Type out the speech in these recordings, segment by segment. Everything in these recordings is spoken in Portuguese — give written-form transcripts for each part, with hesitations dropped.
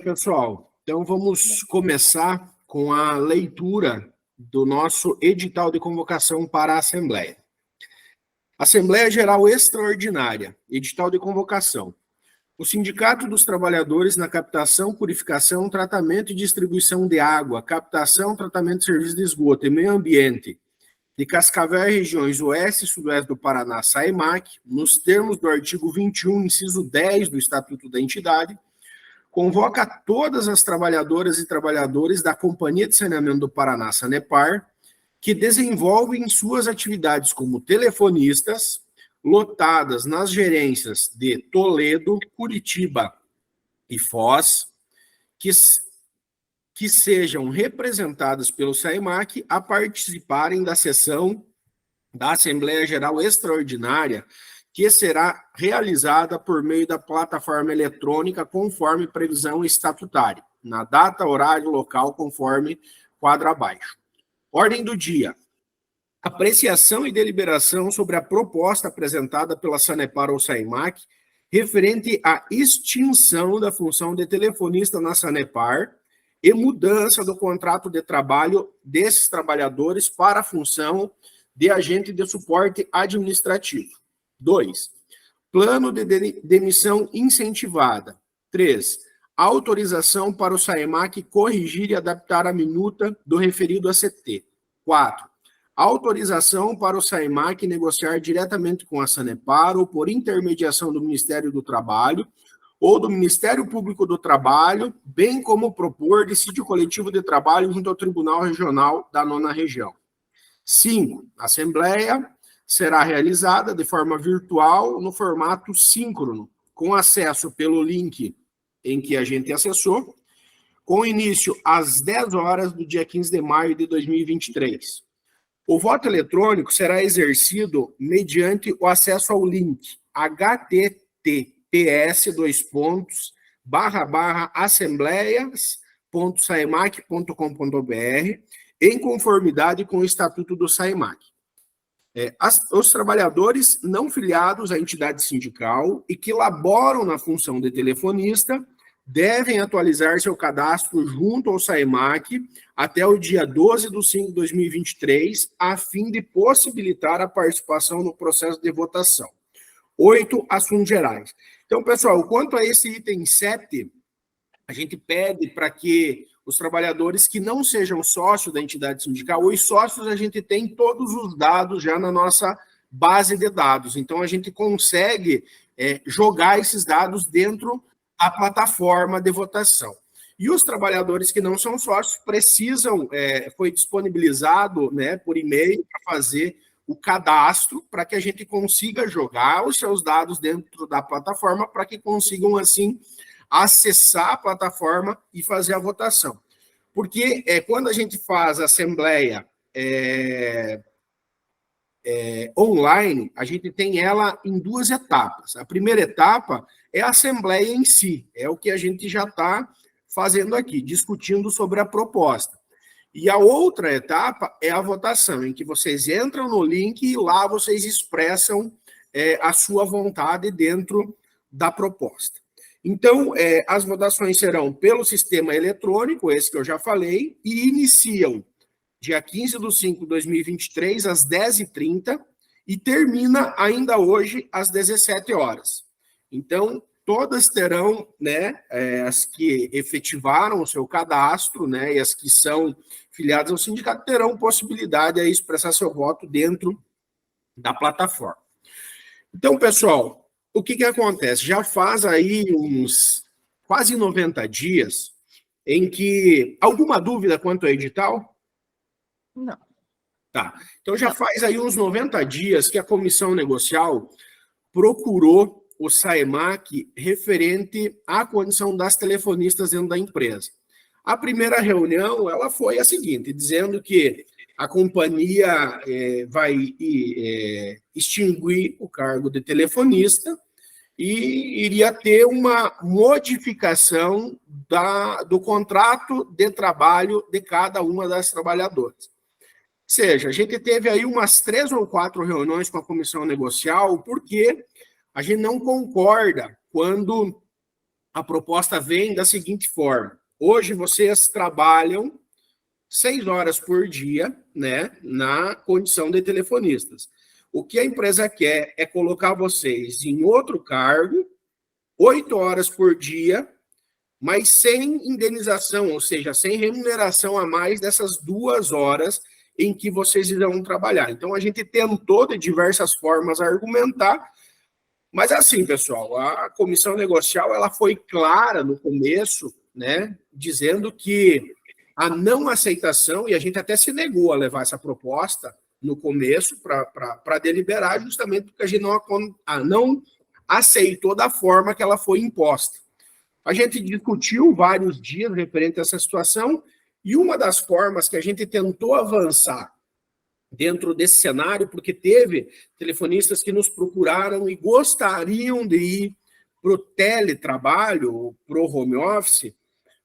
pessoal. Então, vamos começar com a leitura do nosso edital de convocação para a Assembleia. Assembleia Geral Extraordinária, edital de convocação. O Sindicato dos Trabalhadores na captação, purificação, tratamento e distribuição de água, captação, tratamento de serviços de esgoto e meio ambiente de Cascavel e regiões oeste e sudoeste do Paraná, SAEMAC, nos termos do artigo 21, inciso 10 do Estatuto da entidade, convoca todas as trabalhadoras e trabalhadores da Companhia de Saneamento do Paraná, Sanepar, que desenvolvem suas atividades como telefonistas, lotadas nas gerências de Toledo, Curitiba e Foz, que sejam representadas pelo SAEMAC a participarem da sessão da Assembleia Geral Extraordinária, que será realizada por meio da plataforma eletrônica conforme previsão estatutária, na data, horário, local, conforme quadro abaixo. Ordem do dia. Apreciação e deliberação sobre a proposta apresentada pela Sanepar ou SAEMAC referente à extinção da função de telefonista na Sanepar e mudança do contrato de trabalho desses trabalhadores para a função de agente de suporte administrativo. 2. Plano de demissão incentivada. 3. Autorização para o SAEMAC corrigir e adaptar a minuta do referido ACT. 4. Autorização para o SAEMAC negociar diretamente com a Sanepar ou por intermediação do Ministério do Trabalho ou do Ministério Público do Trabalho, bem como propor dissídio coletivo de trabalho junto ao Tribunal Regional da 9ª Região. 5. A Assembleia será realizada de forma virtual no formato síncrono, com acesso pelo link em que a gente acessou, com início às 10 horas do dia 15 de maio de 2023. O voto eletrônico será exercido mediante o acesso ao link https://assembleias.saemac.com.br em conformidade com o Estatuto do SAEMAC. Os trabalhadores não filiados à entidade sindical e que laboram na função de telefonista devem atualizar seu cadastro junto ao SAEMAC até o dia 12/5/2023, a fim de possibilitar a participação no processo de votação. 8. Assuntos gerais. Então, pessoal, quanto a esse item 7, a gente pede para que os trabalhadores que não sejam sócios da entidade sindical, os sócios, a gente tem todos os dados já na nossa base de dados. Então, a gente consegue jogar esses dados dentro da plataforma de votação. E os trabalhadores que não são sócios precisam, foi disponibilizado, né, por e-mail para fazer o cadastro para que a gente consiga jogar os seus dados dentro da plataforma para que consigam, assim, acessar a plataforma e fazer a votação. Porque quando a gente faz a assembleia online, a gente tem ela em duas etapas. A primeira etapa é a assembleia em si, é o que a gente já está fazendo aqui, discutindo sobre a proposta. E a outra etapa é a votação, em que vocês entram no link e lá vocês expressam a sua vontade dentro da proposta. Então, as votações serão pelo sistema eletrônico, esse que eu já falei, e iniciam dia 15/5/2023, às 10h30, e termina ainda hoje, às 17 horas. Então, todas terão, né, as que efetivaram o seu cadastro, né, e as que são filiadas ao sindicato, terão possibilidade de expressar seu voto dentro da plataforma. Então, pessoal, o que acontece? Já faz aí uns quase 90 dias em que... Alguma dúvida quanto ao edital? Não. Tá. Então, já faz aí uns 90 dias que a comissão negocial procurou o SAEMAC referente à condição das telefonistas dentro da empresa. A primeira reunião, ela foi a seguinte, dizendo que a companhia vai extinguir o cargo de telefonista e iria ter uma modificação do contrato de trabalho de cada uma das trabalhadoras. Ou seja, a gente teve aí umas 3 ou 4 reuniões com a comissão negocial, porque a gente não concorda quando a proposta vem da seguinte forma. Hoje vocês trabalham 6 horas por dia, né, na condição de telefonistas. O que a empresa quer é colocar vocês em outro cargo, 8 horas por dia, mas sem indenização, ou seja, sem remuneração a mais dessas 2 horas em que vocês irão trabalhar. Então, a gente tentou, de diversas formas, argumentar, mas assim, pessoal, a comissão negocial ela foi clara no começo, né, dizendo que a não aceitação, e a gente até se negou a levar essa proposta no começo para deliberar, justamente porque a gente não aceitou da forma que ela foi imposta. A gente discutiu vários dias referente a essa situação, e uma das formas que a gente tentou avançar dentro desse cenário, porque teve telefonistas que nos procuraram e gostariam de ir para o teletrabalho, para o home office,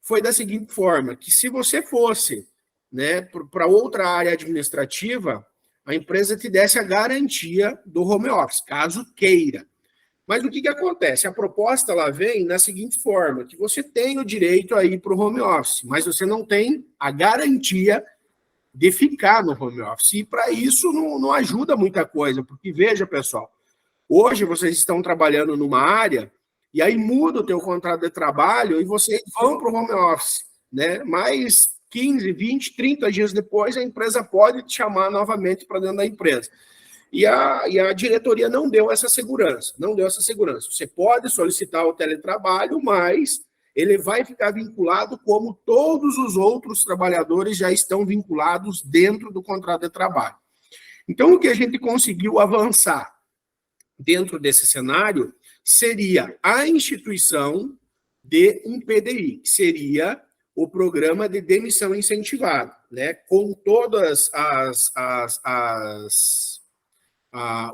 foi da seguinte forma, que se você fosse, né, para outra área administrativa, a empresa te desse a garantia do home office, caso queira. Mas o que acontece? A proposta ela vem na seguinte forma, que você tem o direito a ir para o home office, mas você não tem a garantia de ficar no home office. E para isso não ajuda muita coisa, porque veja, pessoal, hoje vocês estão trabalhando numa área e aí muda o teu contrato de trabalho e vocês vão para o home office, né? Mas 15, 20, 30 dias depois a empresa pode te chamar novamente para dentro da empresa. E a diretoria não deu essa segurança, não deu essa segurança. Você pode solicitar o teletrabalho, mas ele vai ficar vinculado como todos os outros trabalhadores já estão vinculados dentro do contrato de trabalho. Então, o que a gente conseguiu avançar dentro desse cenário seria a instituição de um PDI, que seria o Programa de Demissão Incentivada, né, com todas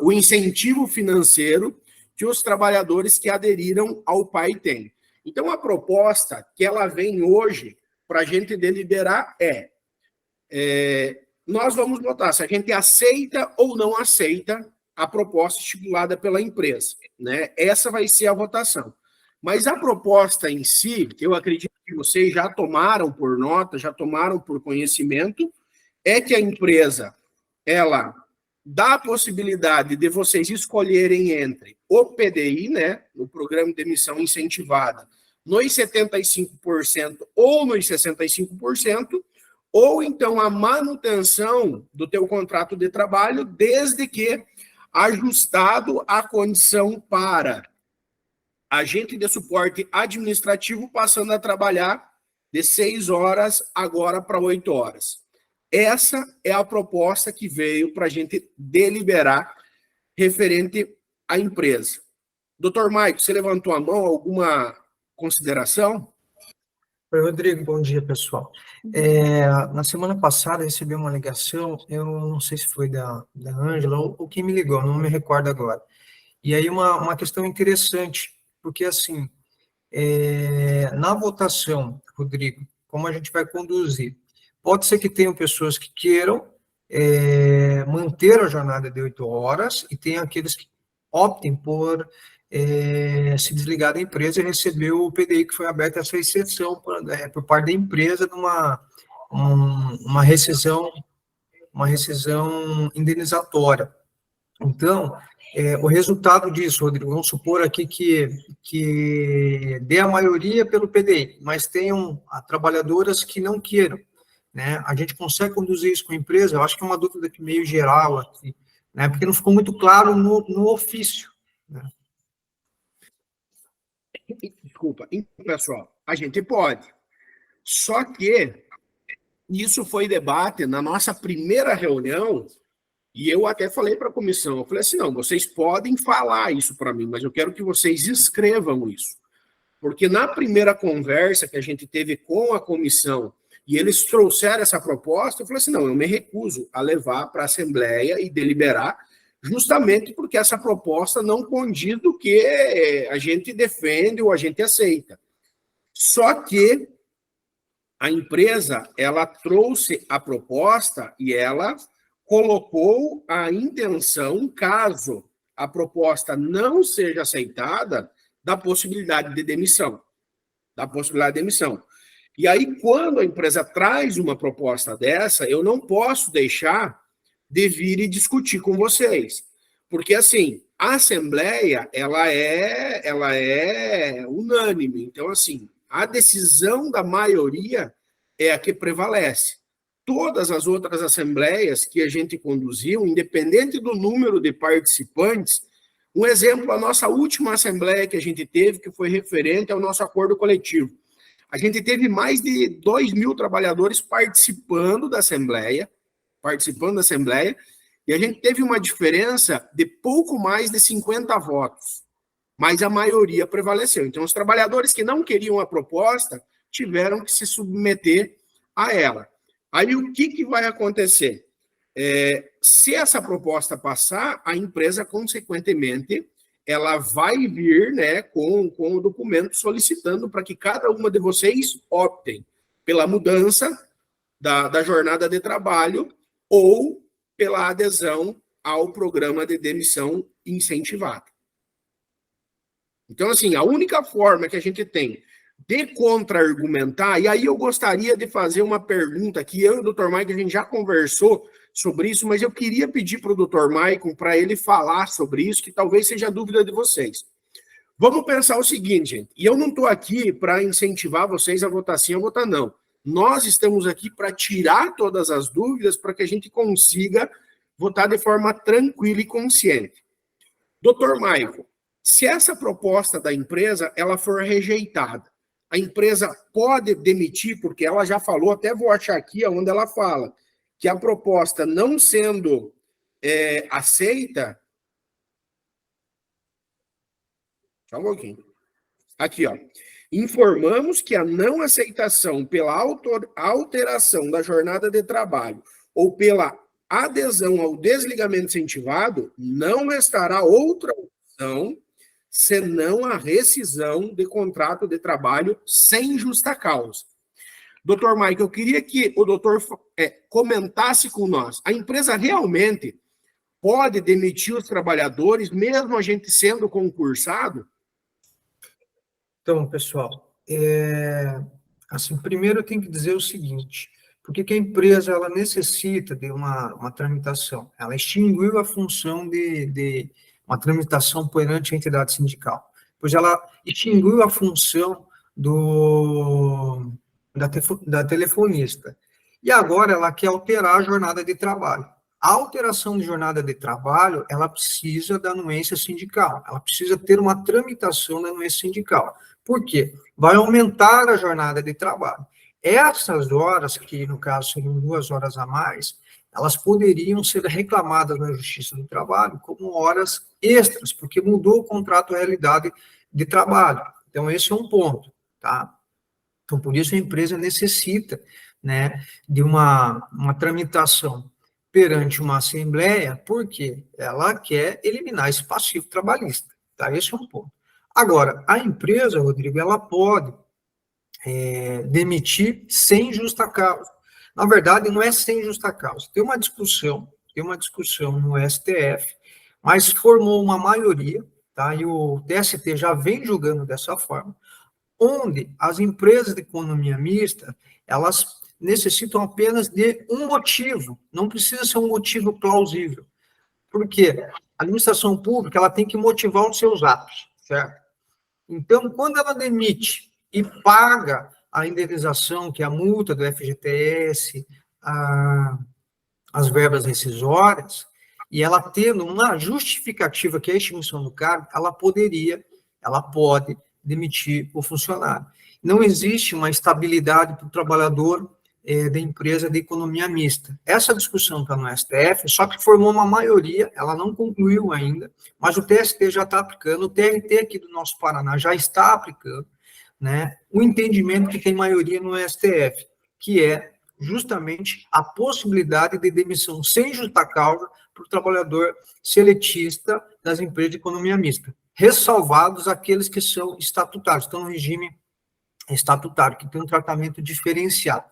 o incentivo financeiro que os trabalhadores que aderiram ao PAI têm. Então, a proposta que ela vem hoje para a gente deliberar nós vamos votar se a gente aceita ou não aceita a proposta estipulada pela empresa, né? Essa vai ser a votação. Mas a proposta em si, eu acredito que vocês já tomaram por nota, já tomaram por conhecimento, é que a empresa, ela dá a possibilidade de vocês escolherem entre o PDI, né, o Programa de Demissão Incentivada, nos 75% ou nos 65%, ou então a manutenção do teu contrato de trabalho, desde que ajustado à condição para agente de suporte administrativo passando a trabalhar de 6 horas agora para 8 horas. Essa é a proposta que veio para a gente deliberar referente à empresa. Doutor Maico, você levantou a mão, alguma consideração? Oi, Rodrigo, bom dia, pessoal. Na semana passada recebi uma ligação, eu não sei se foi da Ângela ou quem me ligou, não me recordo agora. E aí uma questão interessante, porque assim, na votação, Rodrigo, como a gente vai conduzir? Pode ser que tenham pessoas que queiram manter a jornada de 8 horas e tem aqueles que optem por se desligar da empresa e receber o PDI que foi aberto essa exceção por parte da empresa de uma rescisão indenizatória. Então, o resultado disso, Rodrigo, vamos supor aqui que dê a maioria pelo PDI, mas tenham trabalhadoras que não queiram, né? A gente consegue conduzir isso com a empresa? Eu acho que é uma dúvida que meio geral aqui, né? Porque não ficou muito claro no ofício, né? Desculpa, então, pessoal, a gente pode. Só que isso foi debate na nossa primeira reunião, e eu até falei para a comissão, eu falei assim, não, vocês podem falar isso para mim, mas eu quero que vocês escrevam isso. Porque na primeira conversa que a gente teve com a comissão, e eles trouxeram essa proposta, eu falei assim, não, eu me recuso a levar para a Assembleia e deliberar, justamente porque essa proposta não condiz do que a gente defende ou a gente aceita. Só que a empresa, ela trouxe a proposta e ela colocou a intenção, caso a proposta não seja aceitada, da possibilidade de demissão. da possibilidade de demissão. E aí, quando a empresa traz uma proposta dessa, eu não posso deixar de vir e discutir com vocês. Porque, assim, a Assembleia, ela é unânime. Então, assim, a decisão da maioria é a que prevalece. Todas as outras assembleias que a gente conduziu, independente do número de participantes, um exemplo, a nossa última assembleia que a gente teve, que foi referente ao nosso acordo coletivo. A gente teve mais de 2.000 trabalhadores participando da Assembleia, e a gente teve uma diferença de pouco mais de 50 votos, mas a maioria prevaleceu. Então, os trabalhadores que não queriam a proposta tiveram que se submeter a ela. Aí, o que vai acontecer? Se essa proposta passar, a empresa, consequentemente, ela vai vir, né, com o documento solicitando para que cada uma de vocês optem pela mudança da jornada de trabalho ou pela adesão ao programa de demissão incentivada. Então, assim, a única forma que a gente tem de contra-argumentar, e aí eu gostaria de fazer uma pergunta que eu e o Dr. Maicon, a gente já conversou sobre isso, mas eu queria pedir para o Dr. Maicon para ele falar sobre isso, que talvez seja a dúvida de vocês. Vamos pensar o seguinte, gente, e eu não estou aqui para incentivar vocês a votar sim ou votar não. Nós estamos aqui para tirar todas as dúvidas para que a gente consiga votar de forma tranquila e consciente. Dr. Maicon, se essa proposta da empresa ela for rejeitada, a empresa pode demitir, porque ela já falou, até vou achar aqui onde ela fala, que a proposta não sendo aceita... Só um pouquinho. Aqui, ó. Informamos que a não aceitação pela alteração da jornada de trabalho ou pela adesão ao desligamento incentivado, não restará outra opção senão a rescisão de contrato de trabalho sem justa causa. Doutor Maicon, eu queria que o doutor comentasse com nós. A empresa realmente pode demitir os trabalhadores, mesmo a gente sendo concursado? Então, pessoal, assim, primeiro eu tenho que dizer o seguinte, porque que a empresa ela necessita de uma tramitação, ela extinguiu a função de uma tramitação perante a entidade sindical, pois ela extinguiu a função da telefonista, e agora ela quer alterar a jornada de trabalho. A alteração de jornada de trabalho, ela precisa da anuência sindical, ela precisa ter uma tramitação da anuência sindical. Por quê? Vai aumentar a jornada de trabalho. Essas horas, que no caso seriam 2 horas a mais, elas poderiam ser reclamadas na Justiça do Trabalho como horas extras, porque mudou o contrato realidade de trabalho. Então, esse é um ponto, tá? Então, por isso a empresa necessita, né, de uma tramitação perante uma assembleia, porque ela quer eliminar esse passivo trabalhista, tá? Esse é um ponto. Agora, a empresa, Rodrigo, ela pode demitir sem justa causa. Na verdade, não é sem justa causa. Tem uma discussão no STF, mas formou uma maioria, tá? E o TST já vem julgando dessa forma, onde as empresas de economia mista, elas necessitam apenas de um motivo, não precisa ser um motivo plausível. Por quê? A administração pública, ela tem que motivar os seus atos, certo? Então, quando ela demite e paga a indenização, que é a multa do FGTS, as verbas rescisórias, e ela tendo uma justificativa, que é a extinção do cargo, ela pode demitir o funcionário. Não existe uma estabilidade para o trabalhador da empresa de economia mista. Essa discussão está no STF, só que formou uma maioria, ela não concluiu ainda, mas o TST já está aplicando, o TRT aqui do nosso Paraná já está aplicando, né, o entendimento que tem maioria no STF, que é justamente a possibilidade de demissão sem justa causa para o trabalhador seletista das empresas de economia mista, ressalvados aqueles que são estatutários, estão no regime estatutário, que tem um tratamento diferenciado.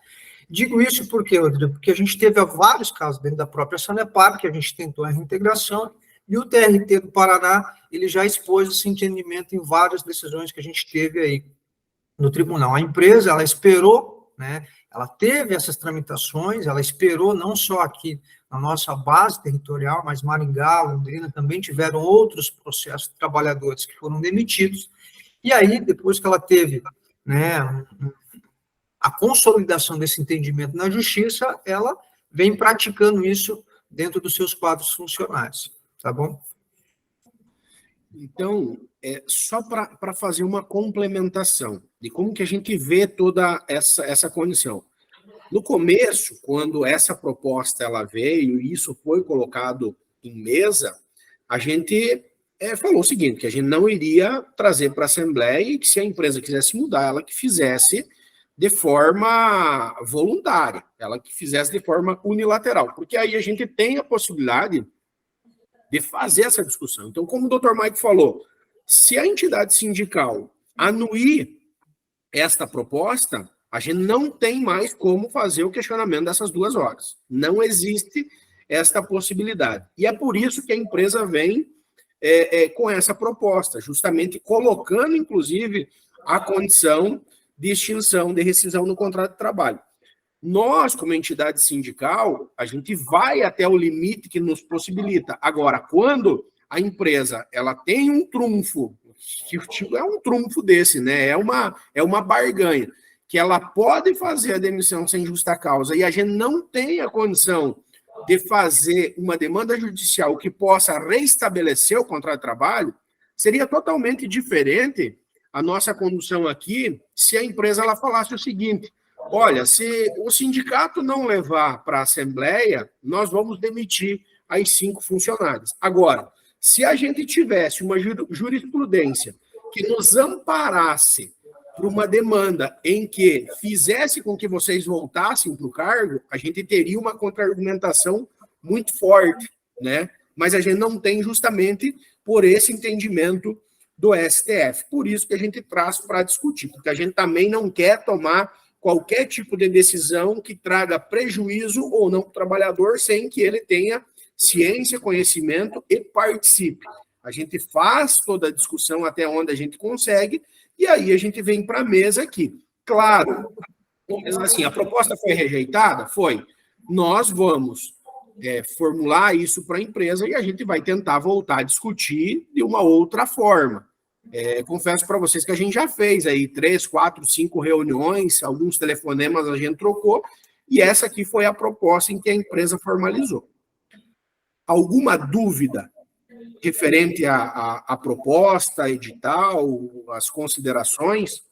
Digo isso porque, Rodrigo, porque a gente teve vários casos dentro da própria Sanepar, que a gente tentou a reintegração, e o TRT do Paraná, ele já expôs esse entendimento em várias decisões que a gente teve aí. no tribunal. A empresa, ela esperou, né? Ela teve essas tramitações, ela esperou não só aqui na nossa base territorial, mas Maringá, Londrina também tiveram outros processos de trabalhadores que foram demitidos. E aí, depois que ela teve, né, a consolidação desse entendimento na justiça, ela vem praticando isso dentro dos seus quadros funcionais, tá bom? Então, só para fazer uma complementação de como que a gente vê toda essa condição. No começo, quando essa proposta ela veio e isso foi colocado em mesa, a gente falou o seguinte, que a gente não iria trazer para a Assembleia e que se a empresa quisesse mudar, ela que fizesse de forma voluntária, ela que fizesse de forma unilateral, porque aí a gente tem a possibilidade de fazer essa discussão. Então, como o doutor Mike falou, se a entidade sindical anuir esta proposta, a gente não tem mais como fazer o questionamento dessas 2 horas. Não existe esta possibilidade. E é por isso que a empresa vem com essa proposta, justamente colocando, inclusive, a condição de extinção, de rescisão no contrato de trabalho. Nós, como entidade sindical, a gente vai até o limite que nos possibilita. Agora, quando a empresa ela tem um trunfo, que é um trunfo desse, né? É uma barganha, que ela pode fazer a demissão sem justa causa e a gente não tem a condição de fazer uma demanda judicial que possa restabelecer o contrato de trabalho, seria totalmente diferente a nossa condução aqui se a empresa ela falasse o seguinte: olha, se o sindicato não levar para a Assembleia, nós vamos demitir as 5 funcionários. Agora, se a gente tivesse uma jurisprudência que nos amparasse para uma demanda em que fizesse com que vocês voltassem para o cargo, a gente teria uma contra-argumentação muito forte, né? Mas a gente não tem justamente por esse entendimento do STF. Por isso que a gente traz para discutir, porque a gente também não quer tomar qualquer tipo de decisão que traga prejuízo ou não para o trabalhador sem que ele tenha ciência, conhecimento e participe. A gente faz toda a discussão até onde a gente consegue e aí a gente vem para a mesa aqui. Claro, assim, a proposta foi rejeitada? Foi. Nós vamos formular isso para a empresa e a gente vai tentar voltar a discutir de uma outra forma. Confesso para vocês que a gente já fez aí 3, 4, 5 reuniões, alguns telefonemas a gente trocou, e essa aqui foi a proposta em que a empresa formalizou. Alguma dúvida referente à proposta, edital, as considerações?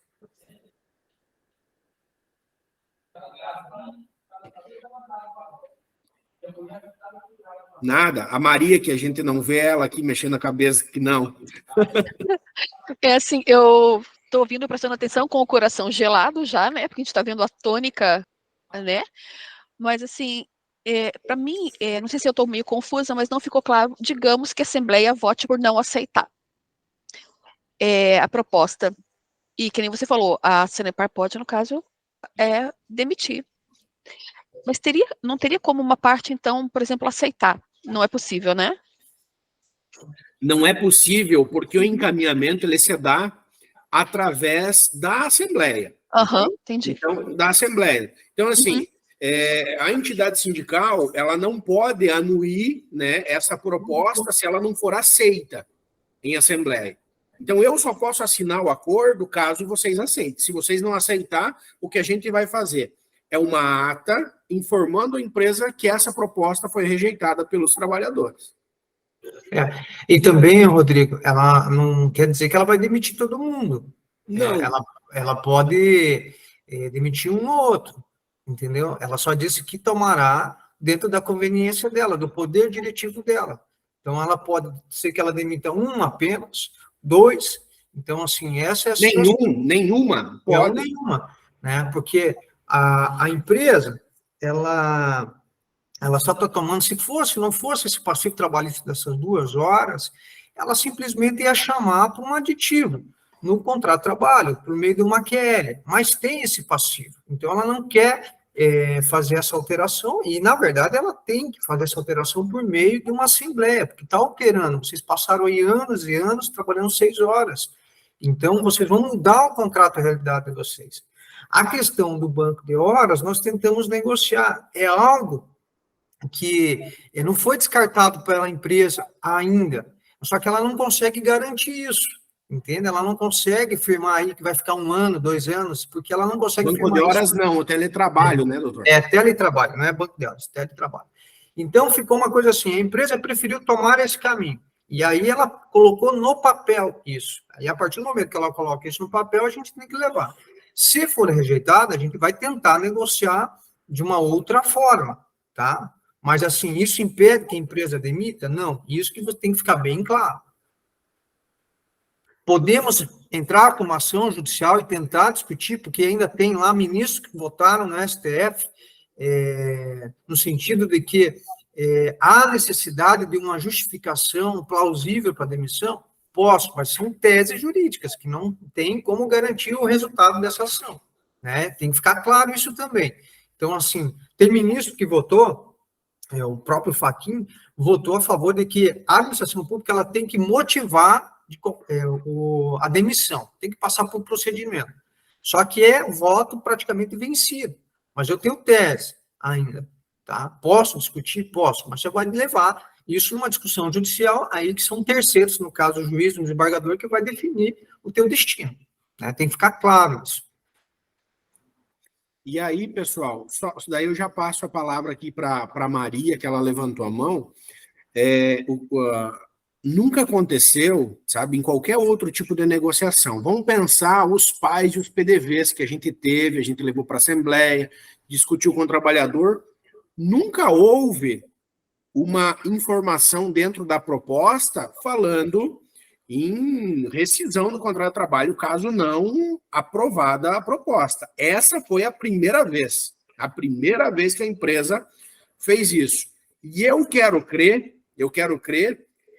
Nada. A Maria, que a gente não vê ela aqui mexendo a cabeça, que não. Assim, eu estou ouvindo, prestando atenção com o coração gelado já, né? Porque a gente está vendo a tônica, né? Mas, assim, para mim, não sei se eu estou meio confusa, mas não ficou claro, digamos que a Assembleia vote por não aceitar a proposta. E, que nem você falou, a Sanepar pode, no caso, demitir. Mas não teria como uma parte, então, por exemplo, aceitar. Não é possível, né? Não é possível, porque o encaminhamento ele se dá através da Assembleia. Entendi. Então, da Assembleia. Então, assim, a entidade sindical ela não pode anuir, né, essa proposta se ela não for aceita em Assembleia. Então, eu só posso assinar o acordo caso vocês aceitem. Se vocês não aceitar, o que a gente vai fazer é uma ata informando a empresa que essa proposta foi rejeitada pelos trabalhadores. E também, Rodrigo, ela não quer dizer que ela vai demitir todo mundo. Não. Ela pode demitir um ou outro, entendeu? Ela só disse que tomará dentro da conveniência dela, do poder diretivo dela. Então, ela pode ser que ela demita um apenas, 2. Então, assim, essa é a situação. Nenhuma? Pode. Nenhuma, né? Porque a empresa, ela só está tomando, se não fosse esse passivo trabalhista dessas 2 horas, ela simplesmente ia chamar para um aditivo no contrato de trabalho, por meio de uma QL, mas tem esse passivo. Então, ela não quer fazer essa alteração, e, na verdade, ela tem que fazer essa alteração por meio de uma assembleia, porque está alterando. Vocês passaram aí anos e anos trabalhando 6 horas. Então, vocês vão mudar o contrato à realidade de vocês. A questão do banco de horas, nós tentamos negociar. É algo que não foi descartado pela empresa ainda, só que ela não consegue garantir isso, entende? Ela não consegue firmar aí que vai ficar 1 ano, 2 anos, porque ela não consegue Banco firmar de horas isso. não, o teletrabalho, né, doutor? É teletrabalho, não é banco de horas, teletrabalho. Então, ficou uma coisa assim, a empresa preferiu tomar esse caminho, e aí ela colocou no papel isso. Aí, a partir do momento que ela coloca isso no papel, a gente tem que levar. Se for rejeitada, a gente vai tentar negociar de uma outra forma, tá? Mas, assim, isso impede que a empresa demita? Não, isso que tem que ficar bem claro. Podemos entrar com uma ação judicial e tentar discutir, porque ainda tem lá ministros que votaram no STF, no sentido de que há necessidade de uma justificação plausível para a demissão. Posso, mas são teses jurídicas, que não tem como garantir o resultado dessa ação, né? Tem que ficar claro isso também. Então, assim, tem ministro que votou, o próprio Fachin, votou a favor de que a administração pública ela tem que motivar a demissão, tem que passar por procedimento. Só que é voto praticamente vencido. Mas eu tenho tese ainda, tá? Posso discutir? Posso, mas você vai levar isso numa discussão judicial, aí que são terceiros, no caso o juiz, o desembargador, que vai definir o teu destino, né? Tem que ficar claro isso. E aí, pessoal, daí eu já passo a palavra aqui para a Maria, que ela levantou a mão. Nunca aconteceu, sabe, em qualquer outro tipo de negociação. Vamos pensar os pais e os PDVs que a gente teve, a gente levou para a Assembleia, discutiu com o trabalhador. Nunca houve uma informação dentro da proposta falando em rescisão do contrato de trabalho, caso não aprovada a proposta. Essa foi a primeira vez que a empresa fez isso. E eu quero crer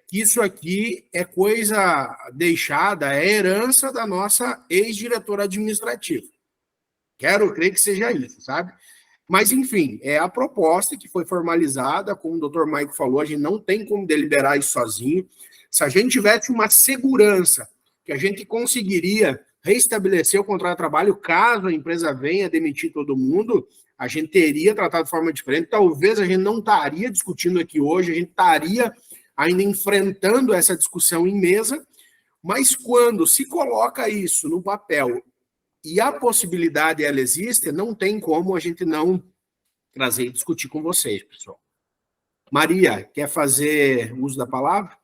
que isso aqui é coisa deixada, é herança da nossa ex-diretora administrativa. Quero crer que seja isso, sabe? Mas, enfim, é a proposta que foi formalizada, como o doutor Maico falou, a gente não tem como deliberar isso sozinho. Se a gente tivesse uma segurança que a gente conseguiria restabelecer o contrato de trabalho, caso a empresa venha demitir todo mundo, a gente teria tratado de forma diferente. Talvez a gente não estaria discutindo aqui hoje, a gente estaria ainda enfrentando essa discussão em mesa, mas quando se coloca isso no papel e a possibilidade ela existe, não tem como a gente não trazer e discutir com vocês, pessoal. Maria, quer fazer uso da palavra?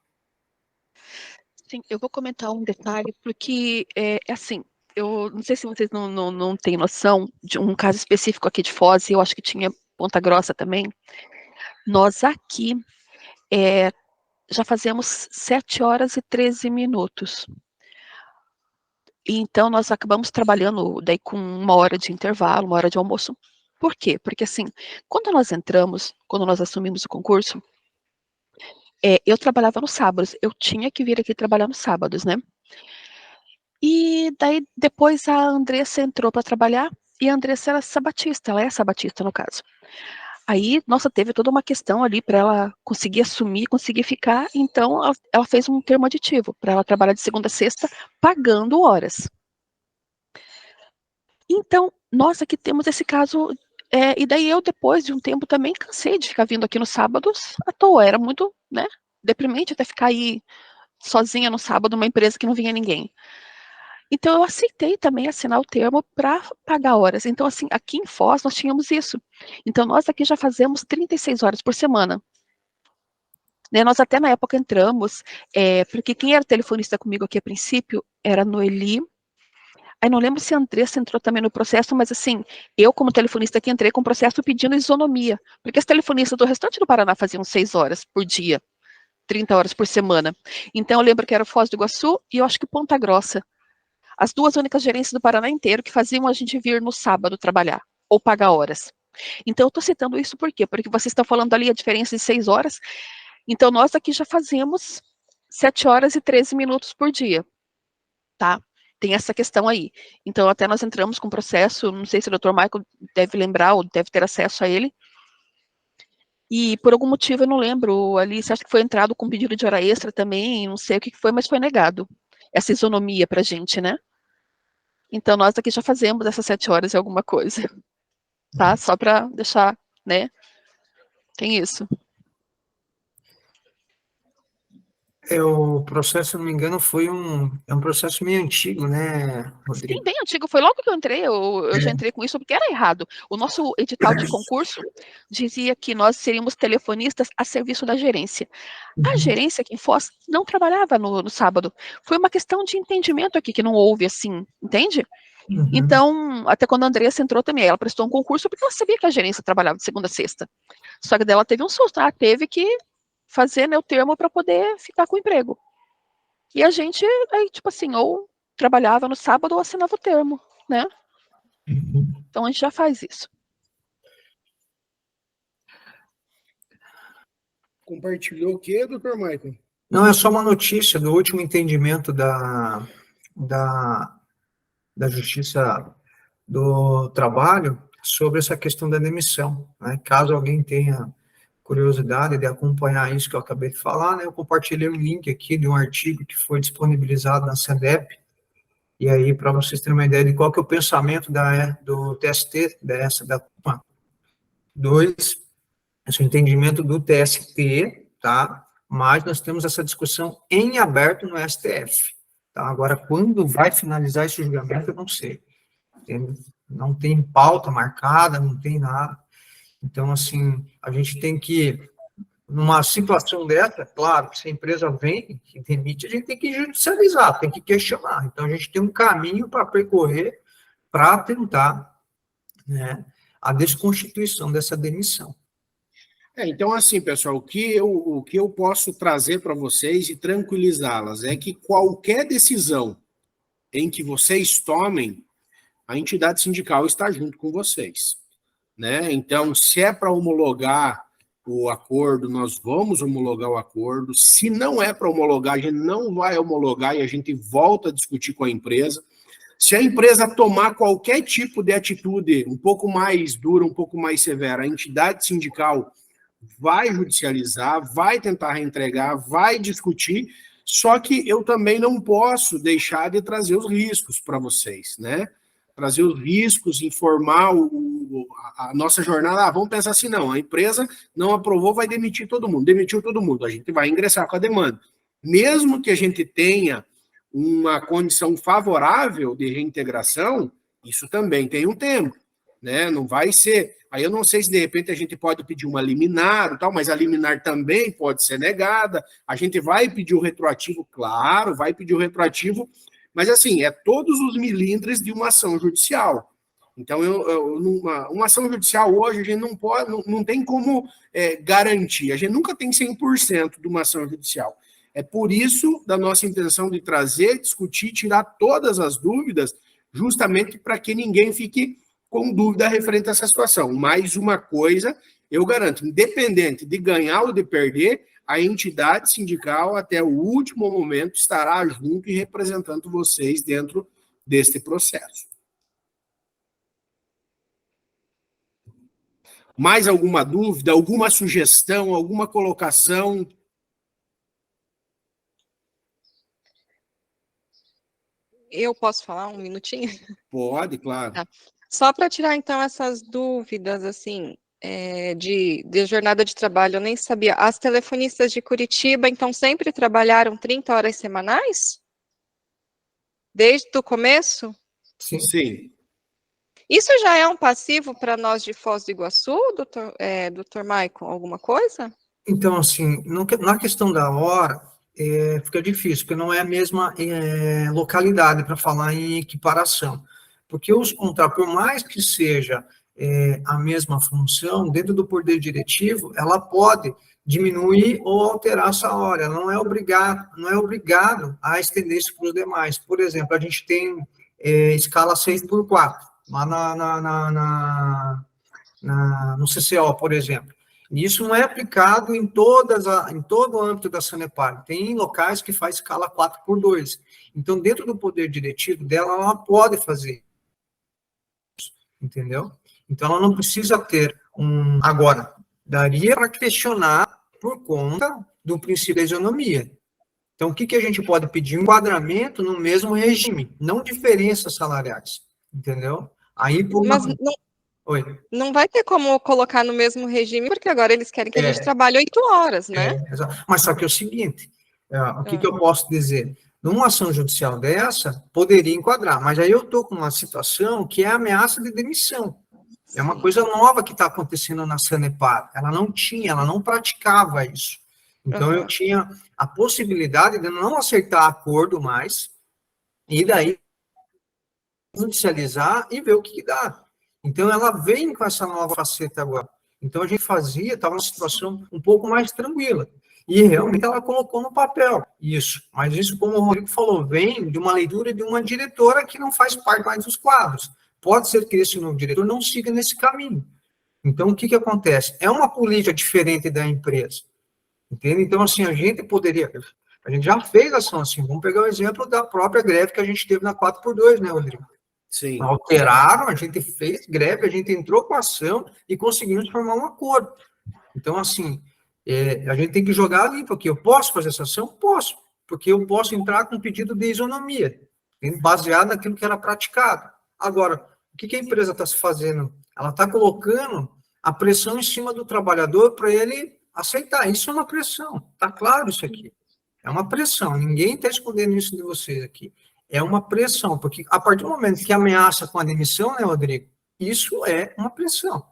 Sim, eu vou comentar um detalhe, porque assim, eu não sei se vocês não têm noção de um caso específico aqui de Foz, eu acho que tinha Ponta Grossa também. Nós aqui já fazemos 7 horas e 13 minutos. Então, nós acabamos trabalhando daí com 1 hora de intervalo, 1 hora de almoço. Por quê? Porque, assim, quando nós assumimos o concurso, eu trabalhava nos sábados, eu tinha que vir aqui trabalhar nos sábados, né? E daí, depois, a Andressa entrou para trabalhar, e a Andressa era sabatista, ela é sabatista, no caso. Aí, nossa, teve toda uma questão ali para ela conseguir assumir, conseguir ficar, então ela fez um termo aditivo, para ela trabalhar de segunda a sexta, pagando horas. Então, nós aqui temos esse caso, e daí eu, depois de um tempo, também cansei de ficar vindo aqui nos sábados à toa, era muito, né, deprimente até ficar aí sozinha no sábado, numa empresa que não vinha ninguém. Então, eu aceitei também assinar o termo para pagar horas. Então, assim, aqui em Foz, nós tínhamos isso. Então, nós aqui já fazemos 36 horas por semana. Né, nós até na época entramos, porque quem era telefonista comigo aqui a princípio era a Noeli. Aí não lembro se a Andressa entrou também no processo, mas assim, eu como telefonista aqui entrei com o processo pedindo isonomia, porque as telefonistas do restante do Paraná faziam 6 horas por dia, 30 horas por semana. Então eu lembro que era Foz do Iguaçu e eu acho que Ponta Grossa. As 2 únicas gerências do Paraná inteiro que faziam a gente vir no sábado trabalhar, ou pagar horas. Então eu estou citando isso por quê? Porque vocês estão falando ali a diferença de 6 horas, então nós aqui já fazemos 7 horas e 13 minutos por dia, tá? Tem essa questão aí. Então, até nós entramos com processo, não sei se o Dr. Michael deve lembrar ou deve ter acesso a ele. E por algum motivo, eu não lembro, ali, você acha que foi entrado com pedido de hora extra também, não sei o que foi, mas foi negado. essa isonomia para a gente, né? Então, nós aqui já fazemos essas 7 horas e alguma coisa, tá? Só para deixar, né? Tem isso. O processo, se não me engano, é um processo meio antigo, né, Sim, Rodrigo? bem antigo. Foi logo que eu entrei, eu já entrei com isso porque era errado. O nosso edital de concurso dizia que nós seríamos telefonistas a serviço da gerência. A Uhum, gerência aqui em Foz não trabalhava no sábado. Foi uma questão de entendimento aqui, que não houve assim, entende? uhum. Então, até quando a Andressa entrou também, ela prestou um concurso porque ela sabia que a gerência trabalhava de segunda a sexta. Só que dela teve um susto, ela teve que fazer, né, o termo para poder ficar com o emprego. E a gente, aí, tipo assim, ou trabalhava no sábado ou assinava o termo, né? Então a gente já faz isso. Compartilhou o quê, doutor Michael? Não, é só uma notícia do último entendimento da, da Justiça do Trabalho sobre essa questão da demissão, né? Caso alguém tenha curiosidade de acompanhar isso que eu acabei de falar, né? Eu compartilhei um link aqui de um artigo que foi disponibilizado na SEDEP, e aí, para vocês terem uma ideia de qual que é o pensamento do TST, da 2, esse entendimento do TST, tá? Mas nós temos essa discussão em aberto no STF, tá? Agora, quando vai finalizar esse julgamento, eu não sei. Não tem pauta marcada, não tem nada. Então, assim, a gente tem que, numa situação dessa, claro, se a empresa vem e demite, a gente tem que judicializar, tem que questionar. Então, a gente tem um caminho para percorrer para tentar, né, a desconstituição dessa demissão. Então, assim, pessoal, o que eu posso trazer para vocês e tranquilizá-las é que qualquer decisão em que vocês tomem, a entidade sindical está junto com vocês, né? Então, se é para homologar o acordo, nós vamos homologar o acordo. Se não é para homologar, a gente não vai homologar e a gente volta a discutir com a empresa. Se a empresa tomar qualquer tipo de atitude um pouco mais dura, um pouco mais severa, a entidade sindical vai judicializar, vai tentar reentregar, vai discutir, só que eu também não posso deixar de trazer os riscos para vocês, né? Trazer os riscos, informar a nossa jornada. Vamos pensar assim, não, a empresa não aprovou, vai demitir todo mundo. Demitiu todo mundo, a gente vai ingressar com a demanda. Mesmo que a gente tenha uma condição favorável de reintegração, isso também tem um tempo, né? Não vai ser. Aí eu não sei se de repente a gente pode pedir uma liminar e tal, mas a liminar também pode ser negada. A gente vai pedir o retroativo, claro, vai pedir o retroativo, mas assim, é todos os milímetros de uma ação judicial. Então, uma ação judicial hoje, a gente não pode, não tem como garantir, a gente nunca tem 100% de uma ação judicial. É por isso da nossa intenção de trazer, discutir, tirar todas as dúvidas, justamente para que ninguém fique com dúvida referente a essa situação. Mais uma coisa, eu garanto, independente de ganhar ou de perder, a entidade sindical, até o último momento, estará junto e representando vocês dentro deste processo. Mais alguma dúvida, alguma sugestão, alguma colocação? Eu posso falar um minutinho? Pode, claro. Tá. Só para tirar, então, essas dúvidas, assim, de jornada de trabalho, eu nem sabia. As telefonistas de Curitiba, então, sempre trabalharam 30 horas semanais? Desde o começo? Sim. Sim. Isso já é um passivo para nós de Foz do Iguaçu, doutor Maicon, alguma coisa? Então, assim, na questão da hora, fica difícil, porque não é a mesma localidade para falar em equiparação. Porque os contratos, por mais que seja a mesma função, dentro do poder diretivo, ela pode diminuir ou alterar essa hora. Ela não é obrigado a estender isso para os demais. Por exemplo, a gente tem escala 6x4, lá no CCO, por exemplo. Isso não é aplicado em todo o âmbito da Sanepar. Tem locais que faz escala 4x2. Então, dentro do poder diretivo dela, ela pode fazer isso, entendeu? Então, ela não precisa ter um... Agora, daria para questionar por conta do princípio da isonomia, Então, o que a gente pode pedir? Enquadramento no mesmo regime, não diferenças salariais, entendeu? Aí, por Mas uma... Oi. não vai ter como colocar no mesmo regime, porque agora eles querem que a gente trabalhe 8 horas, né? Mas só que é o seguinte, o que eu posso dizer? Numa ação judicial dessa, poderia enquadrar, mas aí eu estou com uma situação que é ameaça de demissão. É uma coisa nova que está acontecendo na Sanepar. Ela não praticava isso. Então, eu tinha a possibilidade de não aceitar acordo mais, e daí judicializar e ver o que dá. Então, ela vem com essa nova faceta agora. Então, a gente estava numa situação um pouco mais tranquila. E realmente ela colocou no papel isso. Mas isso, como o Rodrigo falou, vem de uma leitura de uma diretora que não faz parte mais dos quadros. Pode ser que esse novo diretor não siga nesse caminho. Então, o que acontece? É uma política diferente da empresa. Entende? Então, assim, a gente já fez ação assim. Vamos pegar o exemplo da própria greve que a gente teve na 4x2, né, Rodrigo? Sim. Alteraram, a gente fez greve, a gente entrou com a ação e conseguimos formar um acordo. Então, assim, a gente tem que jogar ali, porque eu posso fazer essa ação? Posso, porque eu posso entrar com pedido de isonomia, baseado naquilo que era praticado. Agora, o que a empresa está se fazendo? Ela está colocando a pressão em cima do trabalhador para ele aceitar. Isso é uma pressão, está claro isso aqui. É uma pressão, ninguém está escondendo isso de vocês aqui. É uma pressão, porque a partir do momento que ameaça com a demissão, né, Rodrigo? Isso é uma pressão.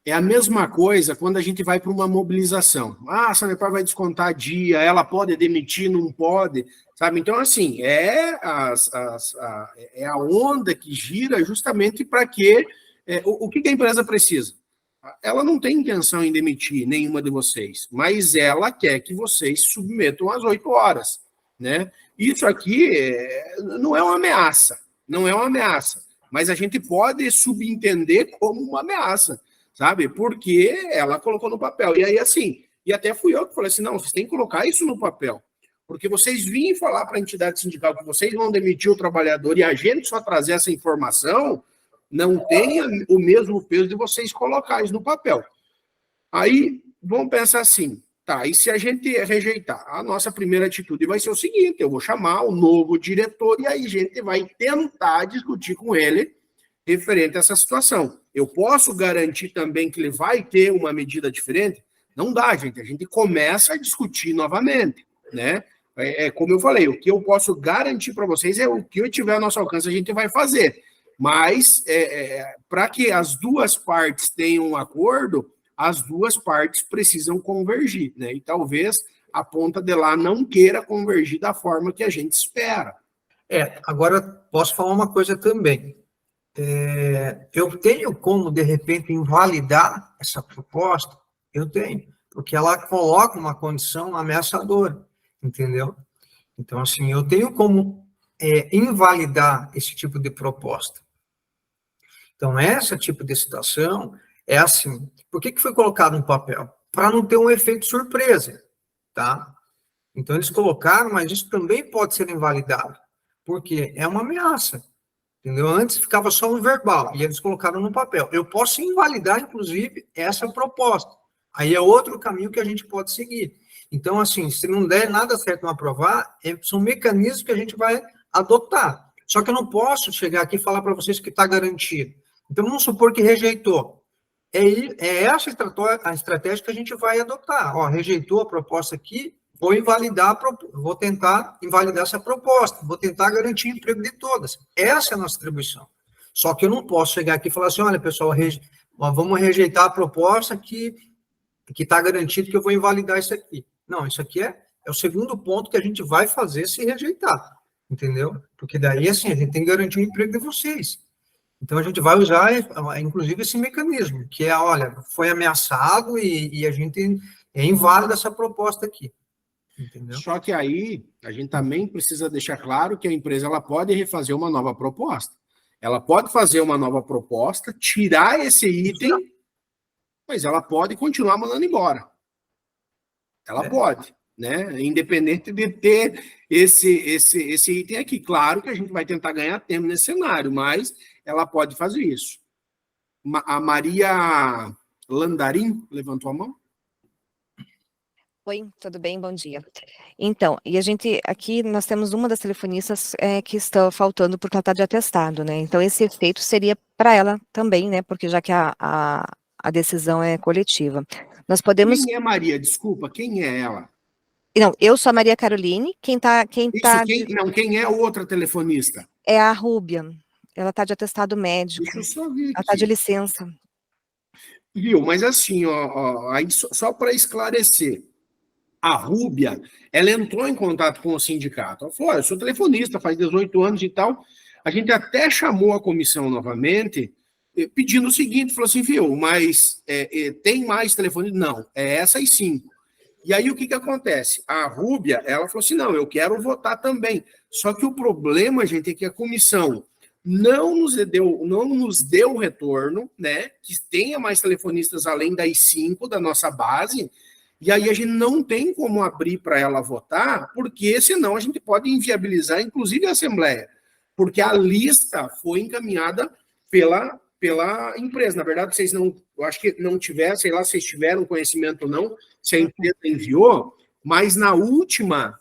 É a mesma coisa quando a gente vai para uma mobilização. A Sanepar vai descontar dia, ela pode demitir, não pode, sabe? Então, assim, é a onda que gira justamente para que... o que a empresa precisa? Ela não tem intenção em demitir nenhuma de vocês, mas ela quer que vocês se submetam às 8 horas, né? Isso aqui não é uma ameaça, não é uma ameaça, mas a gente pode subentender como uma ameaça, sabe? Porque ela colocou no papel. E aí, assim, e até fui eu que falei assim, não, vocês têm que colocar isso no papel, porque vocês vêm falar para a entidade sindical que vocês vão demitir o trabalhador e a gente só trazer essa informação, não tem o mesmo peso de vocês colocar isso no papel. Aí, vamos pensar assim, tá, e se a gente rejeitar? A nossa primeira atitude vai ser o seguinte, eu vou chamar o novo diretor e aí a gente vai tentar discutir com ele referente a essa situação. Eu posso garantir também que ele vai ter uma medida diferente? Não dá, gente, a gente começa a discutir novamente, né? Como eu falei, o que eu posso garantir para vocês é o que eu tiver ao nosso alcance, a gente vai fazer. Mas, para que as duas partes tenham um acordo, as duas partes precisam convergir, né? E talvez a ponta de lá não queira convergir da forma que a gente espera. Agora, posso falar uma coisa também. Eu tenho como, de repente, invalidar essa proposta? Eu tenho, porque ela coloca uma condição ameaçadora, entendeu? Então, assim, eu tenho como invalidar esse tipo de proposta. Então, esse tipo de situação é assim. Por que foi colocado no papel? Para não ter um efeito surpresa, tá? Então, eles colocaram, mas isso também pode ser invalidado, porque é uma ameaça, entendeu? Antes ficava só um verbal, e eles colocaram no papel. Eu posso invalidar, inclusive, essa proposta. Aí é outro caminho que a gente pode seguir. Então, assim, se não der nada certo não aprovar, são mecanismos que a gente vai adotar. Só que eu não posso chegar aqui e falar para vocês que está garantido. Então, vamos supor que rejeitou. Essa a estratégia que a gente vai adotar. Ó, rejeitou a proposta aqui, vou tentar invalidar essa proposta, vou tentar garantir o emprego de todas. Essa é a nossa atribuição. Só que eu não posso chegar aqui e falar assim, olha, pessoal, vamos rejeitar a proposta que está garantido que eu vou invalidar isso aqui. Não, isso aqui é o segundo ponto que a gente vai fazer se rejeitar, entendeu? Porque daí, assim, a gente tem que garantir o emprego de vocês. Então, a gente vai usar, inclusive, esse mecanismo, que olha, foi ameaçado e a gente inválida essa proposta aqui. Entendeu? Só que aí, a gente também precisa deixar claro que a empresa ela pode refazer uma nova proposta. Ela pode fazer uma nova proposta, tirar esse item, mas ela pode continuar mandando embora. Ela pode, né? Independente de ter esse item aqui. Claro que a gente vai tentar ganhar tempo nesse cenário, mas ela pode fazer isso. A Maria Landarim levantou a mão. Oi, tudo bem? Bom dia. Então, e a gente, aqui nós temos uma das telefonistas que está faltando porque ela está de atestado, né? Então, esse efeito seria para ela também, né? Porque já que a decisão é coletiva. Nós podemos... Quem é Maria? Desculpa, quem é ela? Não, eu sou a Maria Caroline, quem Isso, quem é a outra telefonista? é a Rúbia. Ela está de atestado médico, Deixa eu só ver ela está de aqui. licença. Viu, mas assim, aí só para esclarecer, a Rúbia, ela entrou em contato com o sindicato. Ela falou, eu sou telefonista, faz 18 anos e tal. A gente até chamou a comissão novamente, pedindo o seguinte, falou assim, viu, mas tem mais telefone? Não, é essas 5. E aí o que acontece? A Rúbia, ela falou assim, não, eu quero votar também. Só que o problema, gente, é que a comissão não nos deu retorno, né? Que tenha mais telefonistas além das 5 da nossa base, e aí a gente não tem como abrir para ela votar, porque senão a gente pode inviabilizar, inclusive, a Assembleia, porque a lista foi encaminhada pela empresa. Na verdade, vocês não, eu acho que não tiveram, sei lá se vocês tiveram conhecimento ou não, se a empresa enviou, mas na última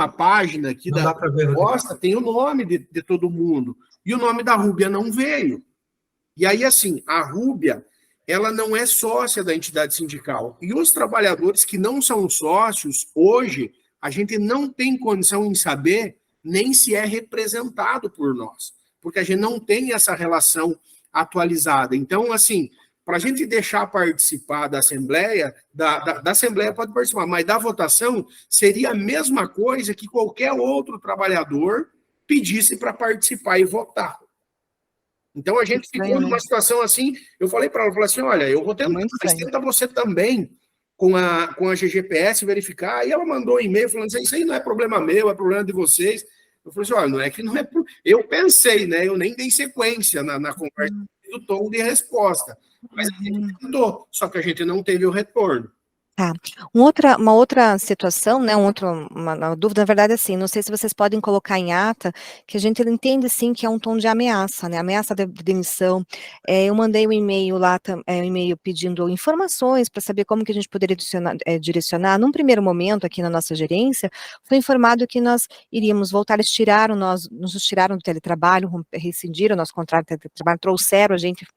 página aqui Não da dá para ver, proposta tem o nome de todo mundo, e o nome da Rúbia não veio. E aí, assim, a Rúbia, ela não é sócia da entidade sindical. E os trabalhadores que não são sócios, hoje, a gente não tem condição em saber nem se é representado por nós, porque a gente não tem essa relação atualizada. Então, assim, para a gente deixar participar da Assembleia, da Assembleia pode participar, mas da votação seria a mesma coisa que qualquer outro trabalhador pedisse para participar e votar. Então a gente ficou numa situação assim, eu falei para ela, falei assim, olha, eu vou tentar, mas tenta você também com a GGPS verificar. Aí ela mandou um e-mail falando assim, isso aí não é problema meu, é problema de vocês. Eu falei assim, olha, não é que não é... Eu pensei, né, eu nem dei sequência na conversa do tom de resposta, mas a gente tentou, só que a gente não teve o retorno. Tá. Uma outra situação, né, uma dúvida, na verdade, assim, não sei se vocês podem colocar em ata, que a gente entende, sim, que é um tom de ameaça, né, ameaça de demissão. Eu mandei um e-mail lá, um e-mail pedindo informações para saber como que a gente poderia direcionar. Num primeiro momento, aqui na nossa gerência, foi informado que nós iríamos voltar, nos tiraram do teletrabalho, rescindiram o nosso contrato de teletrabalho, trouxeram a gente,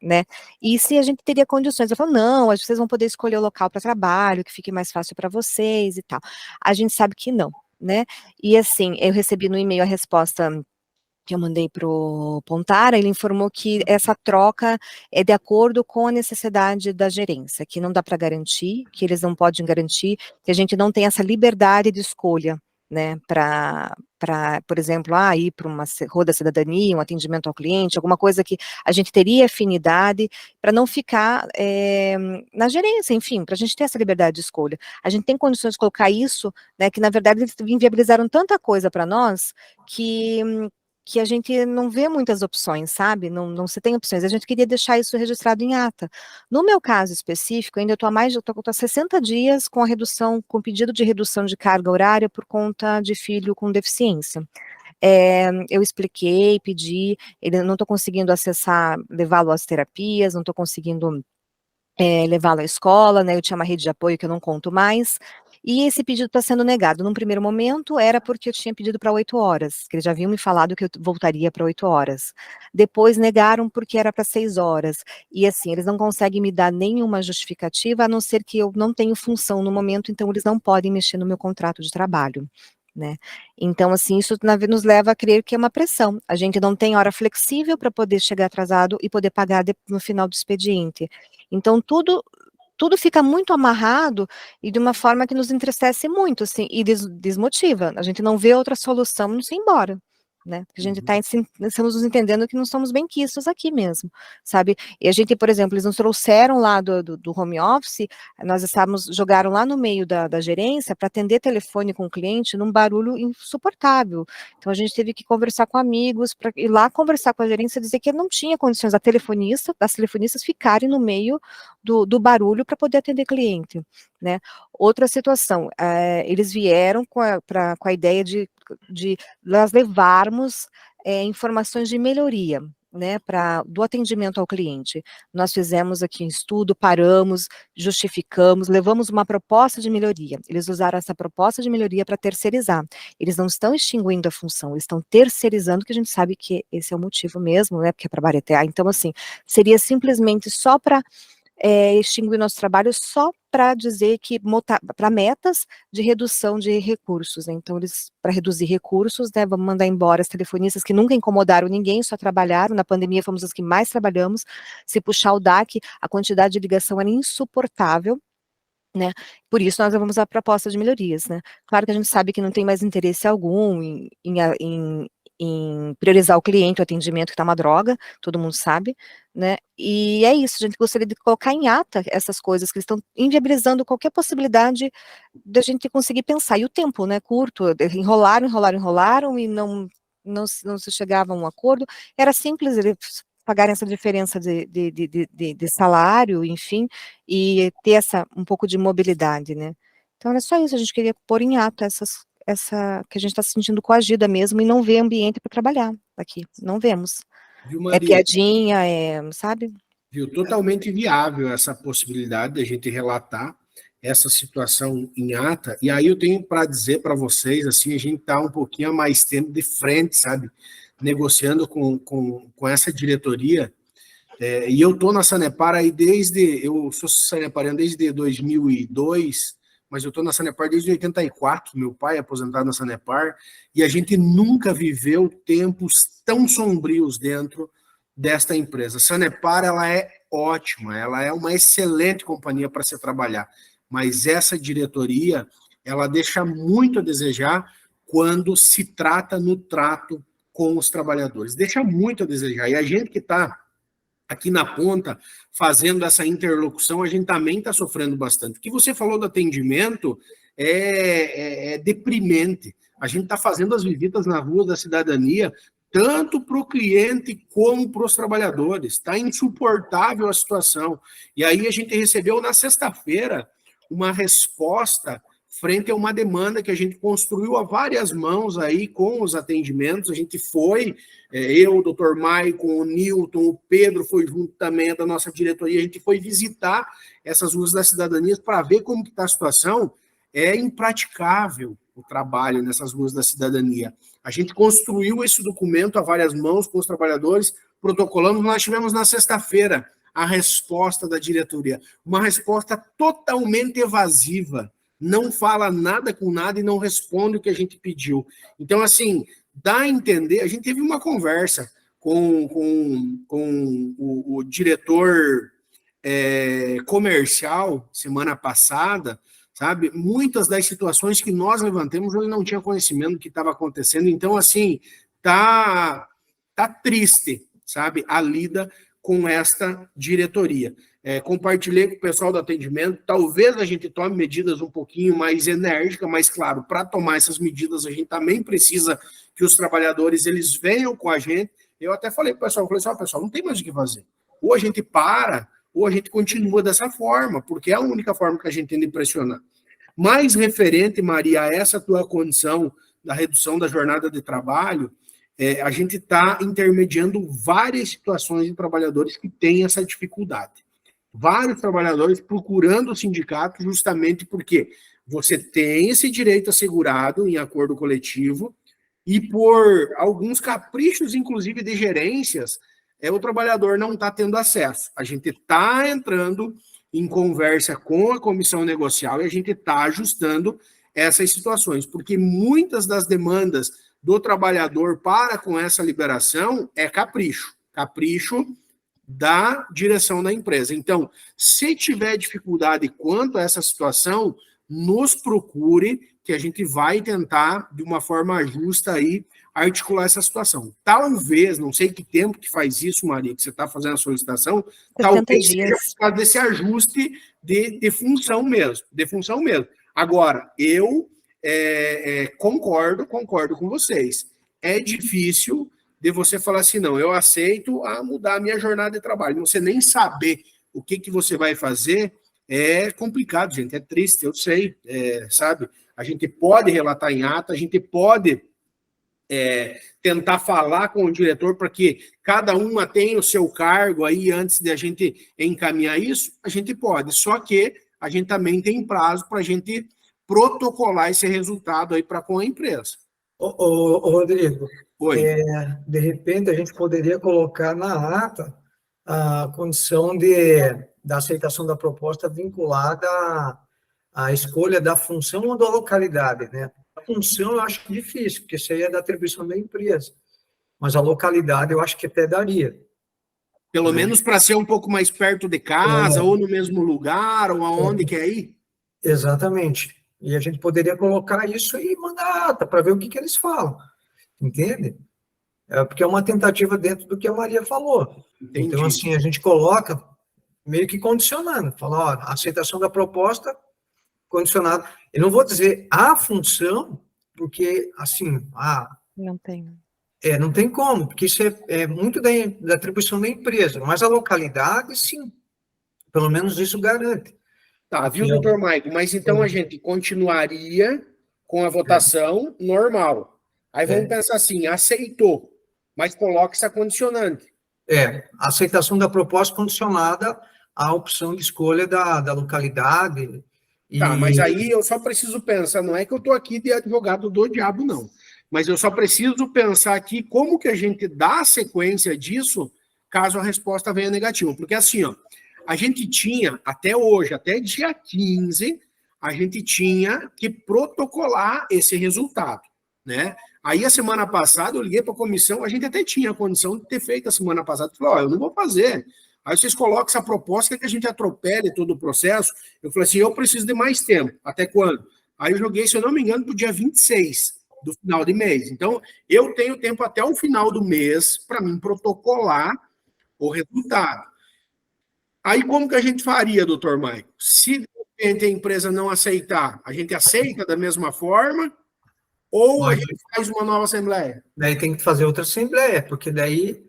né, e se a gente teria condições. Eu falo, não, vocês vão poder escolher o local para trabalho, que fique mais fácil para vocês e tal. A gente sabe que não, né, e assim, eu recebi no e-mail a resposta que eu mandei para o Pontara, ele informou que essa troca é de acordo com a necessidade da gerência, que não dá para garantir, que eles não podem garantir, que a gente não tem essa liberdade de escolha, né, para, por exemplo, ir para uma Rua da Cidadania, um atendimento ao cliente, alguma coisa que a gente teria afinidade, para não ficar na gerência, enfim, para a gente ter essa liberdade de escolha. A gente tem condições de colocar isso, né, que na verdade eles inviabilizaram tanta coisa para nós, que a gente não vê muitas opções, sabe? Não se tem opções. A gente queria deixar isso registrado em ata. No meu caso específico, ainda estou há 60 dias com com pedido de redução de carga horária por conta de filho com deficiência. Eu expliquei, pedi, ele não estou conseguindo acessar, levá-lo às terapias, não estou conseguindo levá-lo à escola, né? Eu tinha uma rede de apoio que eu não conto mais. E esse pedido está sendo negado. Num primeiro momento, era porque eu tinha pedido para 8 horas, que eles já haviam me falado que eu voltaria para 8 horas. Depois negaram porque era para 6 horas. E assim, eles não conseguem me dar nenhuma justificativa, a não ser que eu não tenho função no momento, então eles não podem mexer no meu contrato de trabalho, né? Então, assim, isso nos leva a crer que é uma pressão. A gente não tem hora flexível para poder chegar atrasado e poder pagar no final do expediente. Então, tudo fica muito amarrado e de uma forma que nos entristece muito, assim, e desmotiva. A gente não vê outra solução não se ir embora, né? Porque a gente estamos nos entendendo que não somos benquistos aqui mesmo, sabe? E a gente, por exemplo, eles nos trouxeram lá do home office, jogaram lá no meio da gerência para atender telefone com o cliente num barulho insuportável. Então a gente teve que conversar com amigos, para ir lá conversar com a gerência, dizer que não tinha condições das telefonistas ficarem no meio do barulho para poder atender cliente, né? Outra situação, eles vieram com a ideia de nós levarmos informações de melhoria, né, do atendimento ao cliente. Nós fizemos aqui um estudo, paramos, justificamos, levamos uma proposta de melhoria. Eles usaram essa proposta de melhoria para terceirizar. Eles não estão extinguindo a função, eles estão terceirizando, que a gente sabe que esse é o motivo mesmo, né, porque é para baratear. Então, assim, seria simplesmente só para extinguir nosso trabalho, só para dizer que, para metas de redução de recursos, né? Então, eles, para reduzir recursos, né, vamos mandar embora as telefonistas que nunca incomodaram ninguém, só trabalharam, na pandemia fomos as que mais trabalhamos, se puxar o DAC, a quantidade de ligação era insuportável, né? Por isso nós levamos a proposta de melhorias, né? Claro que a gente sabe que não tem mais interesse algum em priorizar o cliente, o atendimento, que está uma droga, todo mundo sabe, né? E é isso, a gente gostaria de colocar em ata essas coisas que estão inviabilizando qualquer possibilidade da gente conseguir pensar. E o tempo, né, curto, enrolaram e não se chegava a um acordo. Era simples eles pagarem essa diferença de salário, enfim, e ter um pouco de mobilidade, né? Então era só isso, a gente queria pôr em ata essa que a gente está se sentindo coagida mesmo e não vê ambiente para trabalhar aqui, não vemos. Viu, É Maria? piadinha, sabe? Viu? Totalmente viável essa possibilidade de a gente relatar essa situação em ata. E aí eu tenho para dizer para vocês, assim, a gente está um pouquinho a mais tempo de frente, sabe? Negociando com essa diretoria. E eu estou na Sanepar aí eu sou sanepariano desde 2002, mas eu estou na Sanepar desde 84, meu pai é aposentado na Sanepar, e a gente nunca viveu tempos tão sombrios dentro desta empresa. A Sanepar, ela é ótima, ela é uma excelente companhia para se trabalhar, mas essa diretoria, ela deixa muito a desejar quando se trata no trato com os trabalhadores, deixa muito a desejar, e a gente que está aqui na ponta, fazendo essa interlocução, a gente também está sofrendo bastante. O que você falou do atendimento é deprimente. A gente está fazendo as visitas na Rua da Cidadania, tanto para o cliente como para os trabalhadores. Está insuportável a situação. E aí a gente recebeu na sexta-feira uma resposta frente a uma demanda que a gente construiu a várias mãos aí com os atendimentos. A gente foi, eu, o doutor Maicon, o Newton, o Pedro foi junto também da nossa diretoria, a gente foi visitar essas ruas da cidadania para ver como que está a situação. É impraticável o trabalho nessas ruas da cidadania. A gente construiu esse documento a várias mãos com os trabalhadores, protocolamos, nós tivemos na sexta-feira a resposta da diretoria, uma resposta totalmente evasiva, não fala nada com nada e não responde o que a gente pediu. Então, assim, dá a entender, a gente teve uma conversa com o diretor comercial semana passada, sabe? Muitas das situações que nós levantamos, ele não tinha conhecimento do que estava acontecendo. Então, assim, tá triste, sabe? A lida com esta diretoria. Compartilhei com o pessoal do atendimento, talvez a gente tome medidas um pouquinho mais enérgicas, mas, claro, para tomar essas medidas, a gente também precisa que os trabalhadores, eles venham com a gente. Eu até falei para o pessoal, pessoal, não tem mais o que fazer. Ou a gente para, ou a gente continua dessa forma, porque é a única forma que a gente tem de pressionar. Mais referente, Maria, a essa tua condição da redução da jornada de trabalho, a gente está intermediando várias situações de trabalhadores que têm essa dificuldade. Vários trabalhadores procurando o sindicato justamente porque você tem esse direito assegurado em acordo coletivo e por alguns caprichos, inclusive de gerências, o trabalhador não está tendo acesso. A gente está entrando em conversa com a comissão negocial e a gente está ajustando essas situações, porque muitas das demandas do trabalhador para com essa liberação é capricho da direção da empresa. Então, se tiver dificuldade quanto a essa situação, nos procure, que a gente vai tentar, de uma forma justa, aí, articular essa situação. Talvez, não sei que tempo que faz isso, Maria, que você está fazendo a solicitação, talvez seja por causa desse ajuste de função mesmo, Agora, eu concordo com vocês. É difícil de você falar assim, não, eu aceito mudar a minha jornada de trabalho. Você nem saber o que você vai fazer é complicado, gente, é triste, eu sei, sabe? A gente pode relatar em ata, a gente pode tentar falar com o diretor para que cada uma tenha o seu cargo aí antes de a gente encaminhar isso, a gente pode. Só que a gente também tem prazo para a gente protocolar esse resultado aí para com a empresa. Ô, Rodrigo, Oi. de repente a gente poderia colocar na ata a condição da aceitação da proposta vinculada à escolha da função ou da localidade, né? A função eu acho difícil, porque isso aí é da atribuição da empresa, mas a localidade eu acho que até daria. Pelo menos para ser um pouco mais perto de casa, ou no mesmo lugar, ou aonde quer ir. Exatamente. E a gente poderia colocar isso e mandar ata para ver o que eles falam. Entende? Porque é uma tentativa dentro do que a Maria falou. Entendi. Então, assim, a gente coloca meio que condicionando. Fala, ó, aceitação da proposta condicionada. Eu não vou dizer a função, porque, assim, Não tem. não tem como, porque isso é muito da atribuição da empresa, mas a localidade, sim. Pelo menos isso garante. Tá, viu, doutor Maico? Mas então a gente continuaria com a votação normal. Aí vamos pensar assim, aceitou, mas coloca essa condicionante. A aceitação da proposta condicionada à opção de escolha da localidade. Tá, mas aí eu só preciso pensar, não é que eu estou aqui de advogado do diabo, não. Mas eu só preciso pensar aqui como que a gente dá a sequência disso caso a resposta venha negativa. Porque assim, ó, a gente tinha, até hoje, até dia 15, a gente tinha que protocolar esse resultado, né? Aí, a semana passada, eu liguei para a comissão, a gente até tinha a condição de ter feito a semana passada. Eu falei, eu não vou fazer. Aí vocês colocam essa proposta que a gente atropele todo o processo. Eu falei assim, eu preciso de mais tempo. Até quando? Aí eu joguei, se eu não me engano, para o dia 26 do final de mês. Então, eu tenho tempo até o final do mês para mim protocolar o resultado. Aí, como que a gente faria, doutor Maico? Se, de repente, a empresa não aceitar, a gente aceita da mesma forma ou a gente faz uma nova assembleia? Daí tem que fazer outra assembleia, porque daí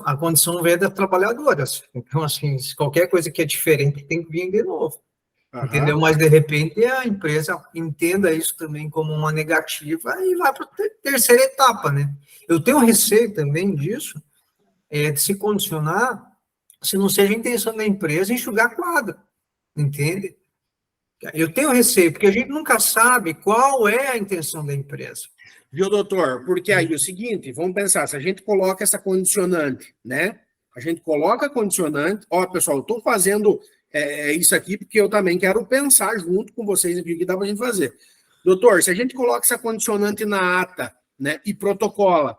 a condição vem das trabalhadoras. Então, assim, se qualquer coisa que é diferente tem que vir de novo. Entendeu? Mas, de repente, a empresa entenda isso também como uma negativa e vai para a terceira etapa, né? Eu tenho receio também disso, de se condicionar, se não seja a intenção da empresa enxugar a quadra, entende? Eu tenho receio, porque a gente nunca sabe qual é a intenção da empresa. Viu, doutor? Porque aí é o seguinte, vamos pensar, se a gente coloca essa condicionante, né? A gente coloca a condicionante, ó, pessoal, eu estou fazendo isso aqui porque eu também quero pensar junto com vocês aqui o que dá para a gente fazer. Doutor, se a gente coloca essa condicionante na ata, né, e protocola,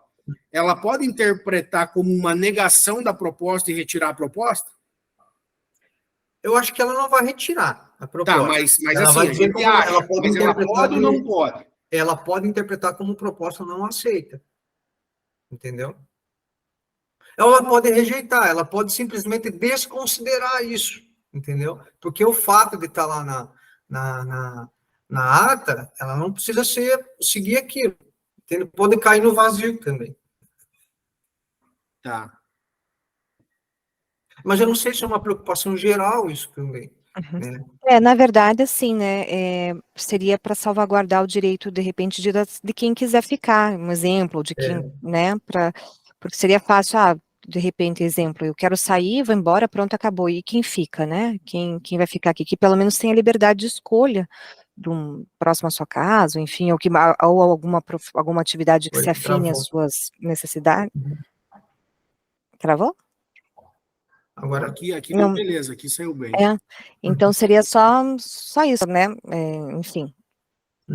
ela pode interpretar como uma negação da proposta e retirar a proposta? Eu acho que ela não vai retirar a proposta. Tá, mas ela assim, vai a gente acha, ela pode mas ela interpretar pode ou não pode? Ela pode interpretar como proposta não aceita. Entendeu? Ela pode rejeitar, ela pode simplesmente desconsiderar isso, entendeu? Porque o fato de estar lá na ata, ela não precisa seguir aquilo. Entendeu? Pode cair no vazio também. Tá. Mas eu não sei se é uma preocupação geral isso também. Uhum. Né? Na verdade, assim, né, seria para salvaguardar o direito, de repente, de quem quiser ficar, um exemplo, de quem, né, porque seria fácil, de repente, exemplo, eu quero sair, vou embora, pronto, acabou, e quem fica, né, quem vai ficar aqui, que pelo menos tenha liberdade de escolha, próximo à sua casa, enfim, ou alguma atividade que se afine às suas necessidades. Travou? Agora aqui não, beleza, aqui saiu bem. Então seria só isso, né? Enfim,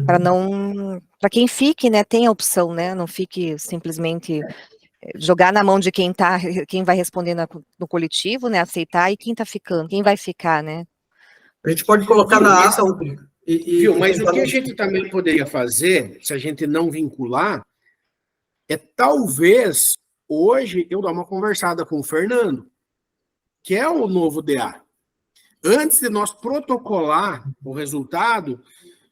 para quem fique, né, tem a opção, né? Não fique simplesmente jogar na mão de quem vai responder no coletivo, né? Aceitar, e quem tá ficando, quem vai ficar, né? A gente pode colocar na ata. Mas o que a gente também poderia fazer, se a gente não vincular, é talvez hoje eu dar uma conversada com o Fernando, que é o novo DA. Antes de nós protocolar o resultado,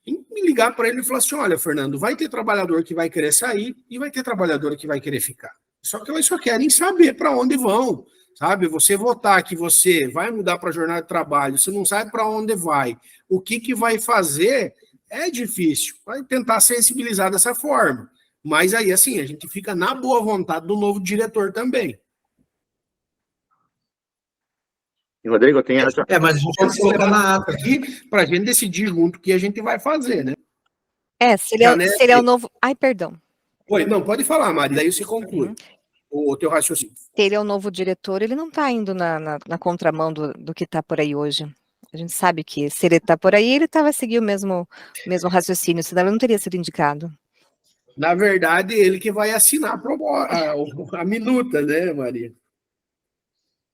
me ligar para ele e falar assim, olha, Fernando, vai ter trabalhador que vai querer sair e vai ter trabalhador que vai querer ficar. Só que eles só querem saber para onde vão, sabe? Você votar que você vai mudar para a jornada de trabalho, você não sabe para onde vai, o que vai fazer, é difícil. Vai tentar sensibilizar dessa forma. Mas aí, assim, a gente fica na boa vontade do novo diretor também. E, Rodrigo, tem a... Mas a gente pode colocar na ata. Aqui, para a gente decidir junto o que a gente vai fazer, né? Se ele é o novo... Ai, perdão. Oi, não, pode falar, Mari, daí você conclui o teu raciocínio. Se ele é o novo diretor, ele não está indo na contramão do que está por aí hoje. A gente sabe que se ele está por aí, ele vai seguir o mesmo raciocínio, senão ele não teria sido indicado. Na verdade, ele que vai assinar a minuta, né, Maria?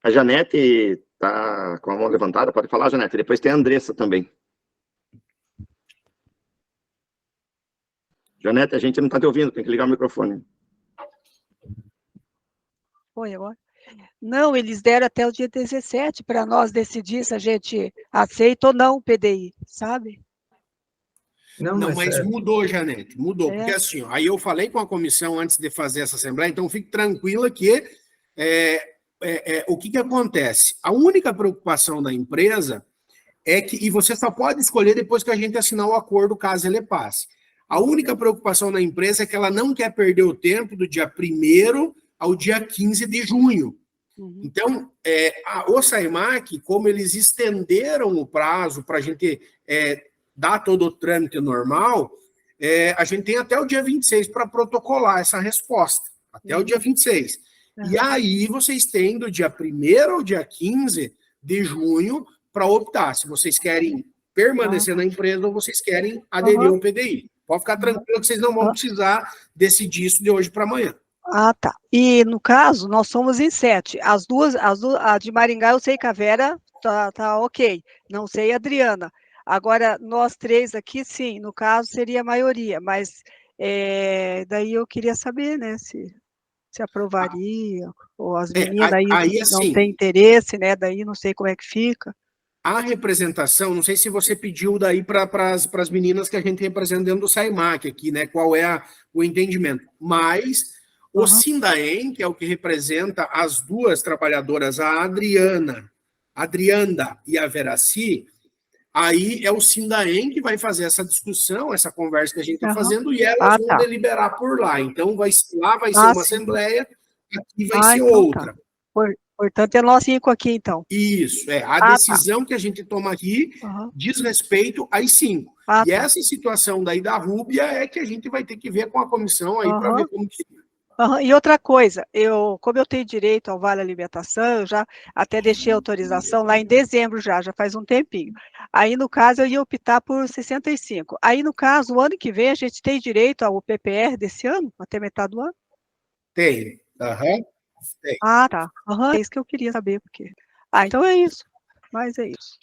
A Janete está com a mão levantada, pode falar, Janete. Depois tem a Andressa também. Janete, a gente não está te ouvindo, tem que ligar o microfone. Foi agora? Não, eles deram até o dia 17 para nós decidir se a gente aceita ou não o PDI, sabe? Não, mas mudou, Janete, mudou. Porque assim, aí eu falei com a comissão antes de fazer essa assembleia, então fique tranquila que o que acontece? A única preocupação da empresa é que, e você só pode escolher depois que a gente assinar o acordo, caso ele passe. A única preocupação da empresa é que ela não quer perder o tempo do dia 1º ao dia 15 de junho. Então, o SAEMAC, como eles estenderam o prazo para a gente dar todo o trâmite normal, a gente tem até o dia 26 para protocolar essa resposta, até o dia 26. E aí vocês têm do dia 1º ao dia 15 de junho para optar se vocês querem permanecer na empresa ou vocês querem aderir ao PDI. Pode ficar tranquilo que vocês não vão precisar decidir isso de hoje para amanhã. Ah, tá. E, no caso, nós somos em 7. As duas, a de Maringá, eu sei que a Vera tá ok. Não sei a Adriana. Agora, nós 3 aqui, sim, no caso, seria a maioria. Mas, daí eu queria saber, né, se aprovaria, ou as meninas aí assim, não têm interesse, né, daí não sei como é que fica. A representação, não sei se você pediu daí para as meninas que a gente representa dentro do SAEMAC aqui, né, qual é o entendimento, mas o Sindaem, que é o que representa as duas trabalhadoras, a Adrianda e a Veraci, aí é o Sindaem que vai fazer essa discussão, essa conversa que a gente está fazendo, e elas vão deliberar por lá. Então, lá vai ser uma assembleia, aqui vai ser então outra. Portanto, é nós 5 aqui, então. Isso, a decisão que a gente toma aqui diz respeito às 5. E essa situação daí da Rúbia é que a gente vai ter que ver com a comissão aí para ver como que fica. E outra coisa, como eu tenho direito ao Vale Alimentação, eu já até deixei autorização lá em dezembro já faz um tempinho. Aí, no caso, eu ia optar por 65. Aí, no caso, o ano que vem, a gente tem direito ao PPR desse ano, até metade do ano? Tem, tem. Ah, tá. É isso que eu queria saber, porque... então é isso. Mas é isso.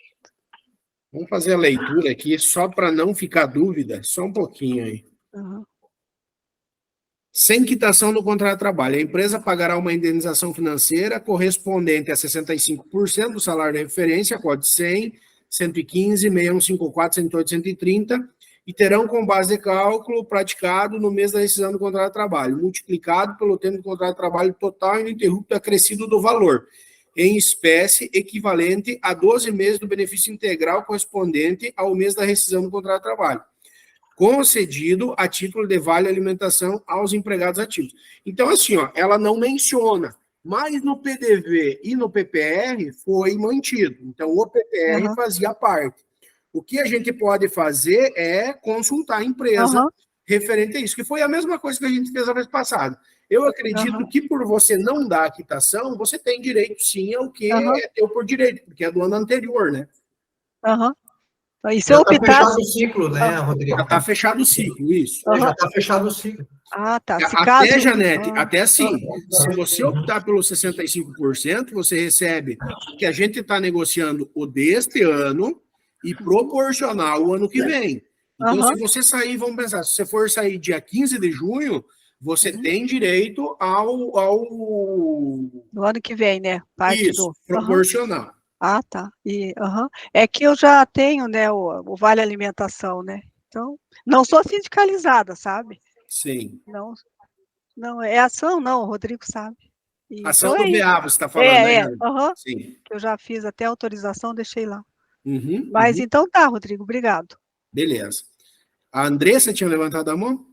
Vamos fazer a leitura aqui, só para não ficar dúvida, só um pouquinho aí. Sem quitação do contrato de trabalho, a empresa pagará uma indenização financeira correspondente a 65% do salário de referência, código 100, 115, 6154, 108, 130, e terão com base de cálculo praticado no mês da rescisão do contrato de trabalho, multiplicado pelo tempo do contrato de trabalho total e ininterrupto acrescido do valor, em espécie equivalente a 12 meses do benefício integral correspondente ao mês da rescisão do contrato de trabalho, concedido a título de vale alimentação aos empregados ativos. Então, assim, ela não menciona, mas no PDV e no PPR foi mantido. Então, o PPR fazia parte. O que a gente pode fazer é consultar a empresa referente a isso, que foi a mesma coisa que a gente fez a vez passada. Eu acredito que por você não dar a quitação, você tem direito sim ao que é teu por direito, porque é do ano anterior, né? E se eu optar... Já está fechado o ciclo, né, Rodrigo? Já está fechado o ciclo, isso. Já está fechado o ciclo. Tá. Até, Janete, até assim, se você optar pelo 65%, você recebe que a gente está negociando o deste ano e proporcional o ano que vem. Então, se você sair, vamos pensar, se você for sair dia 15 de junho, você tem direito ao... No ano que vem, né? Isso, proporcional. Tá. É que eu já tenho, né, o Vale Alimentação, né? Então, não sou sindicalizada, sabe? Sim. Não é ação, não, o Rodrigo sabe. Ação do VA, você está falando, né? Sim. Que eu já fiz até autorização, deixei lá. Uhum, Mas então tá, Rodrigo, obrigado. Beleza. A Andressa tinha levantado a mão?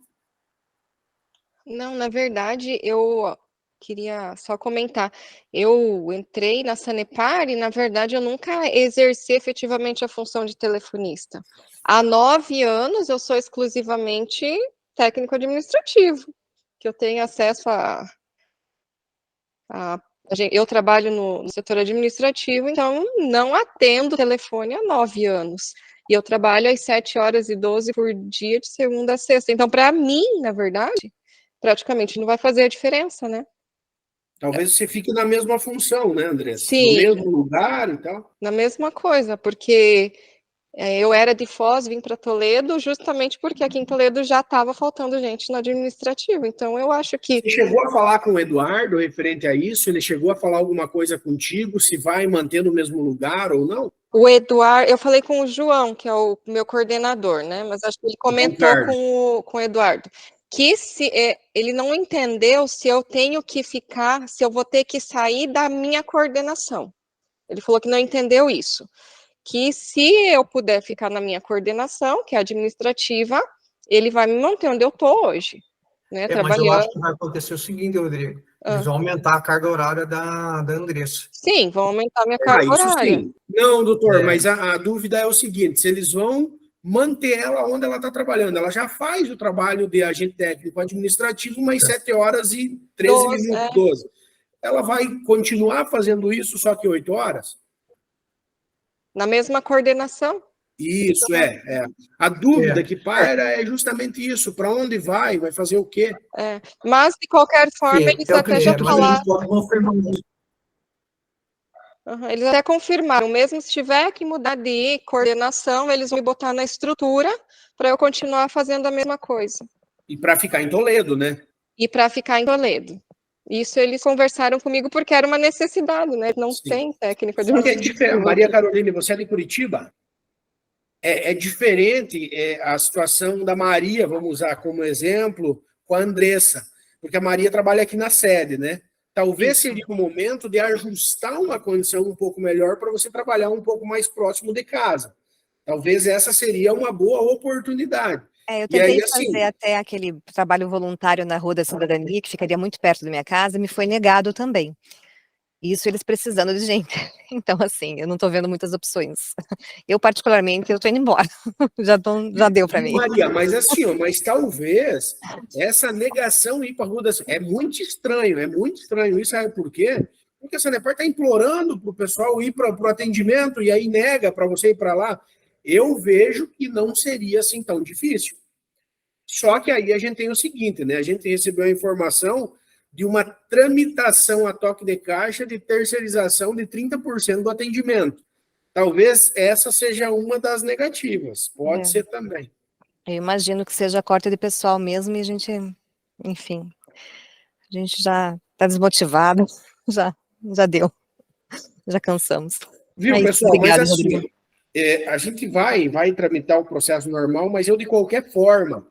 Não, na verdade, eu queria só comentar. Eu entrei na Sanepar e, na verdade, eu nunca exerci efetivamente a função de telefonista. Há 9 anos, eu sou exclusivamente técnico administrativo, que eu tenho acesso eu trabalho no setor administrativo, então não atendo telefone há 9 anos. E eu trabalho às 7h12 por dia, de segunda a sexta. Então, para mim, na verdade, praticamente não vai fazer a diferença, né? Talvez você fique na mesma função, né, Andressa? No Sim, mesmo lugar e tal. na mesma coisa, porque eu era de Foz, vim para Toledo, justamente porque aqui em Toledo já estava faltando gente no administrativo. Então, eu acho que Você chegou a falar com o Eduardo referente a isso? Ele chegou a falar alguma coisa contigo, se vai manter no mesmo lugar ou não? o Eduardo, eu falei com o João, que é o meu coordenador, né? Mas acho que ele comentou com o Eduardo, que se ele não entendeu se eu tenho que ficar, se eu vou ter que sair da minha coordenação. Ele falou que não entendeu isso. Que se eu puder ficar na minha coordenação, que é administrativa, ele vai me manter onde eu estou hoje, né? Mas eu Trabalhando. acho que vai acontecer o seguinte, Rodrigo. Eles vão aumentar a carga horária da Andressa. Sim, vão aumentar a minha carga Isso horária. sim. Não, doutor, mas a dúvida é o seguinte: se eles vão manter ela onde ela está trabalhando. Ela já faz o trabalho de agente técnico administrativo, mais 7h13 minutos, 12. Ela vai continuar fazendo isso, só que 8 horas? Na mesma coordenação. Isso, A dúvida que paira é justamente isso. Para onde vai? Vai fazer o quê? Mas, de qualquer forma, eles até já falaram. Eles até confirmaram, mesmo se tiver que mudar de coordenação, eles vão me botar na estrutura para eu continuar fazendo a mesma coisa. E para ficar em Toledo, né? E para ficar em Toledo. Isso eles conversaram comigo porque era uma necessidade, né? Não tem técnico administrativo. Maria Carolina, você é de Curitiba? É diferente a situação da Maria, vamos usar como exemplo, com a Andressa, porque a Maria trabalha aqui na sede, né? Talvez seria o momento de ajustar uma condição um pouco melhor para você trabalhar um pouco mais próximo de casa. Talvez essa seria uma boa oportunidade. Eu tentei fazer até aquele trabalho voluntário na Rua da Cidadania, que ficaria muito perto da minha casa, e me foi negado também. Isso eles precisando de gente. Então, assim, eu não estou vendo muitas opções. Eu, particularmente, eu estou indo embora. Já deu para mim. Maria, mas assim, mas talvez essa negação ir para a Rua da Cidadania é muito estranho isso, sabe por quê? Porque a Sanepar está implorando para o pessoal ir para o atendimento e aí nega para você ir para lá. Eu vejo que não seria assim tão difícil. Só que aí a gente tem o seguinte, né? A gente recebeu a informação de uma tramitação a toque de caixa de terceirização de 30% do atendimento. Talvez essa seja uma das negativas. Pode ser também. Eu imagino que seja corte de pessoal mesmo e a gente, enfim, a gente já está desmotivado, já deu, já cansamos. Viu, pessoal? Obrigado, mas assim, a gente vai tramitar o processo normal, mas eu, de qualquer forma,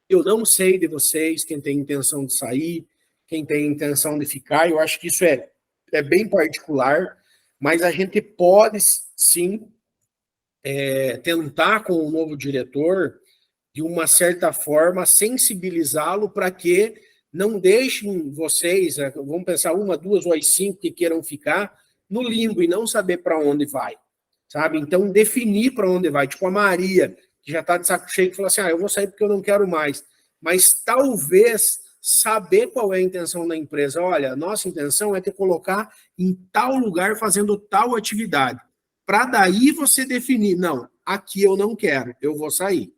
eu não sei de vocês, quem tem intenção de sair, quem tem intenção de ficar, eu acho que isso é bem particular, mas a gente pode, sim, tentar com o novo diretor, de uma certa forma, sensibilizá-lo para que não deixem vocês, vamos pensar 1, 2 ou 5 que queiram ficar, no limbo e não saber para onde vai, sabe? Então, definir para onde vai. Tipo a Maria, que já está de saco cheio, que falou assim, eu vou sair porque eu não quero mais. Mas talvez saber qual é a intenção da empresa. Olha, nossa intenção é te colocar em tal lugar fazendo tal atividade. Para daí você definir, não, aqui eu não quero, eu vou sair.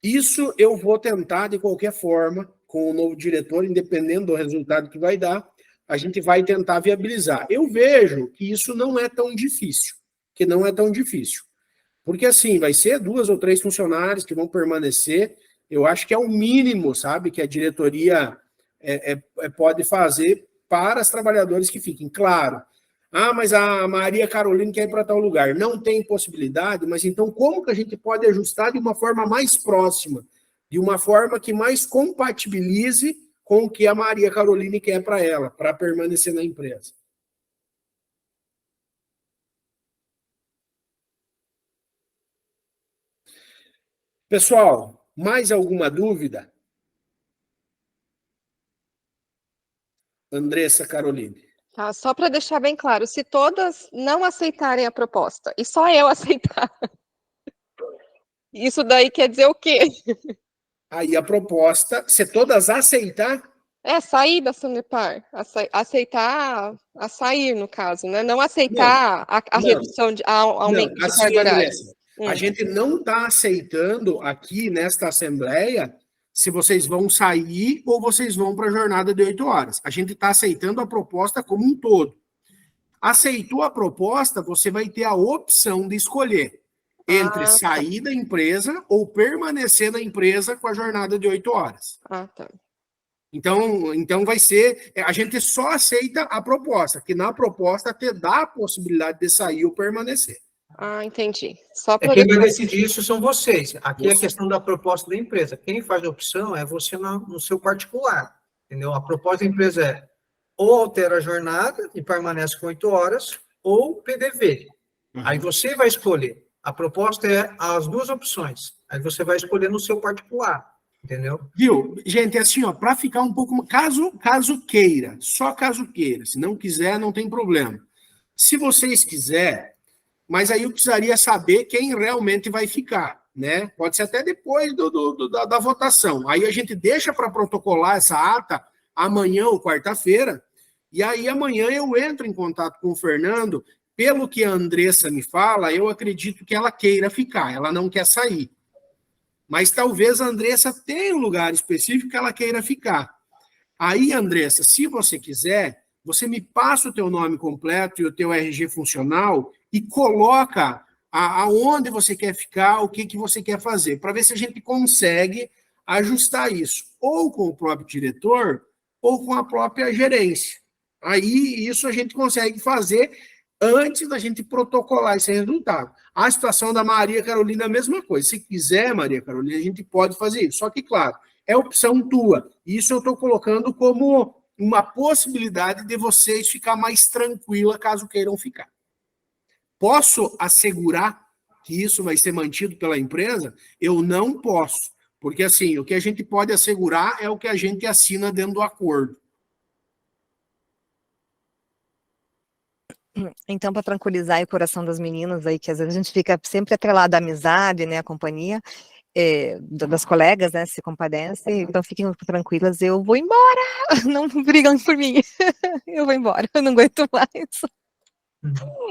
Isso eu vou tentar de qualquer forma, com o novo diretor, independente do resultado que vai dar, a gente vai tentar viabilizar. Eu vejo que isso não é tão difícil, Porque assim, vai ser 2 ou 3 funcionários que vão permanecer, eu acho que é o mínimo, sabe, que a diretoria pode fazer para os trabalhadores que fiquem. Claro, mas a Maria Carolina quer ir para tal lugar. Não tem possibilidade, mas então como que a gente pode ajustar de uma forma mais próxima, de uma forma que mais compatibilize com o que a Maria Carolina quer para ela, para permanecer na empresa? Pessoal, mais alguma dúvida? Andressa Caroline. Tá, só para deixar bem claro, se todas não aceitarem a proposta e só eu aceitar, isso daí quer dizer o quê? Aí a proposta, se todas aceitar, É sair da Sanepar, aceitar a sair, no caso, né? Não aceitar a não, redução de aumento de assim, carga horária. Andressa, a gente não está aceitando aqui nesta Assembleia se vocês vão sair ou vocês vão para a jornada de 8 horas. A gente está aceitando a proposta como um todo. Aceitou a proposta, você vai ter a opção de escolher entre sair da empresa ou permanecer na empresa com a jornada de 8 horas. Ah, tá. Então vai ser, a gente só aceita a proposta, que na proposta te dá a possibilidade de sair ou permanecer. Ah, entendi. Só para Quem vai decidir isso são vocês. Aqui é a questão da proposta da empresa. Quem faz a opção é você no seu particular, entendeu? A proposta da empresa é ou altera a jornada e permanece com 8 horas, ou PDV. Aí você vai escolher. A proposta é as duas opções. Aí você vai escolher no seu particular, entendeu? Viu? Gente, assim, ó, para ficar um pouco... Caso queira, só caso queira. Se não quiser, não tem problema. Se vocês quiserem, mas aí eu precisaria saber quem realmente vai ficar, né? Pode ser até depois da votação. Aí a gente deixa para protocolar essa ata amanhã ou quarta-feira, e aí amanhã eu entro em contato com o Fernando. Pelo que a Andressa me fala, eu acredito que ela queira ficar, ela não quer sair. Mas talvez a Andressa tenha um lugar específico que ela queira ficar. Aí, Andressa, se você quiser, você me passa o teu nome completo e o teu RG funcional e coloca aonde você quer ficar, o que você quer fazer, para ver se a gente consegue ajustar isso, ou com o próprio diretor, ou com a própria gerência. Aí, isso a gente consegue fazer antes da gente protocolar esse resultado. A situação da Maria Carolina é a mesma coisa. Se quiser, Maria Carolina, a gente pode fazer isso. Só que, claro, é opção tua. Isso eu estou colocando como uma possibilidade de vocês ficar mais tranquila caso queiram ficar. Posso assegurar que isso vai ser mantido pela empresa? Eu não posso. Porque, assim, o que a gente pode assegurar é o que a gente assina dentro do acordo. Então, para tranquilizar o coração das meninas aí, que às vezes a gente fica sempre atrelado à amizade, né, à companhia, das colegas, né, se compadecem, então fiquem tranquilas, eu vou embora, não brigam por mim, eu vou embora, eu não aguento mais.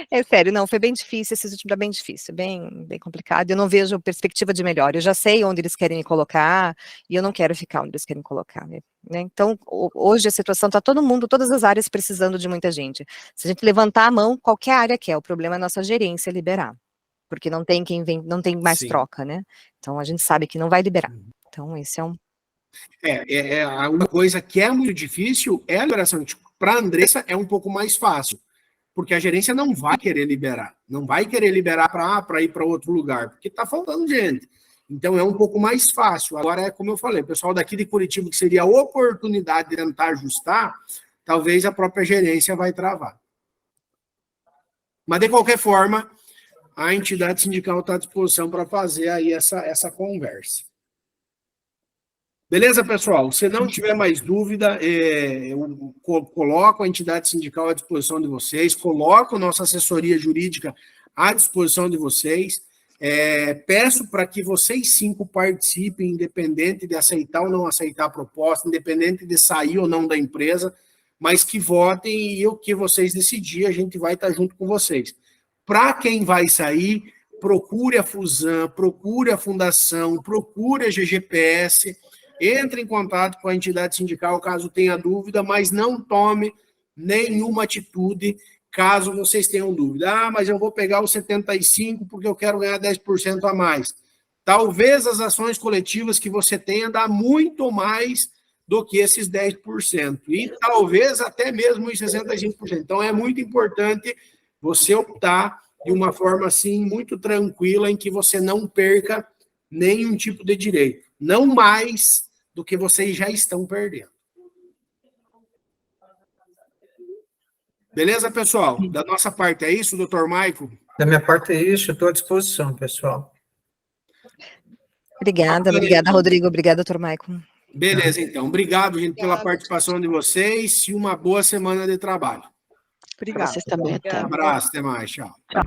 É sério, não, foi bem difícil, esse último é bem difícil, bem complicado, eu não vejo perspectiva de melhor, eu já sei onde eles querem me colocar, e eu não quero ficar onde eles querem colocar, né? Então, hoje a situação está todo mundo, todas as áreas precisando de muita gente. Se a gente levantar a mão, qualquer área quer, o problema é a nossa gerência liberar, porque não tem quem vem, não tem mais troca, né? Então, a gente sabe que não vai liberar. Então, esse é um... Uma coisa que é muito difícil é a liberação. Para a Andressa é um pouco mais fácil, porque a gerência não vai querer liberar. Não vai querer liberar para ir para outro lugar, porque está faltando gente. Então, é um pouco mais fácil. Agora, é como eu falei, o pessoal daqui de Curitiba, que seria a oportunidade de tentar ajustar, talvez a própria gerência vai travar. Mas, de qualquer forma, a entidade sindical está à disposição para fazer aí essa conversa. Beleza, pessoal? Se não tiver mais dúvida, eu coloco a entidade sindical à disposição de vocês, coloco nossa assessoria jurídica à disposição de vocês. Peço para que vocês 5 participem, independente de aceitar ou não aceitar a proposta, independente de sair ou não da empresa, mas que votem e o que vocês decidirem, a gente vai estar junto com vocês. Para quem vai sair, procure a Fusan, procure a Fundação, procure a GGPS, entre em contato com a entidade sindical caso tenha dúvida, mas não tome nenhuma atitude caso vocês tenham dúvida. Ah, mas eu vou pegar os 75 porque eu quero ganhar 10% a mais. Talvez as ações coletivas que você tenha dá muito mais do que esses 10%. E talvez até mesmo os 65%. Então, é muito importante você optar de uma forma, assim, muito tranquila, em que você não perca nenhum tipo de direito. Não mais do que vocês já estão perdendo. Beleza, pessoal? Da nossa parte é isso, doutor Maico? Da minha parte é isso, estou à disposição, pessoal. Obrigada, Bacana, obrigada, então. Rodrigo, obrigada, doutor Maicon. Beleza, então. Obrigado, gente, pela Obrigada. participação de vocês e uma boa semana de trabalho. Para Obrigada. vocês também, até. Um abraço, até mais, tchau. Tchau.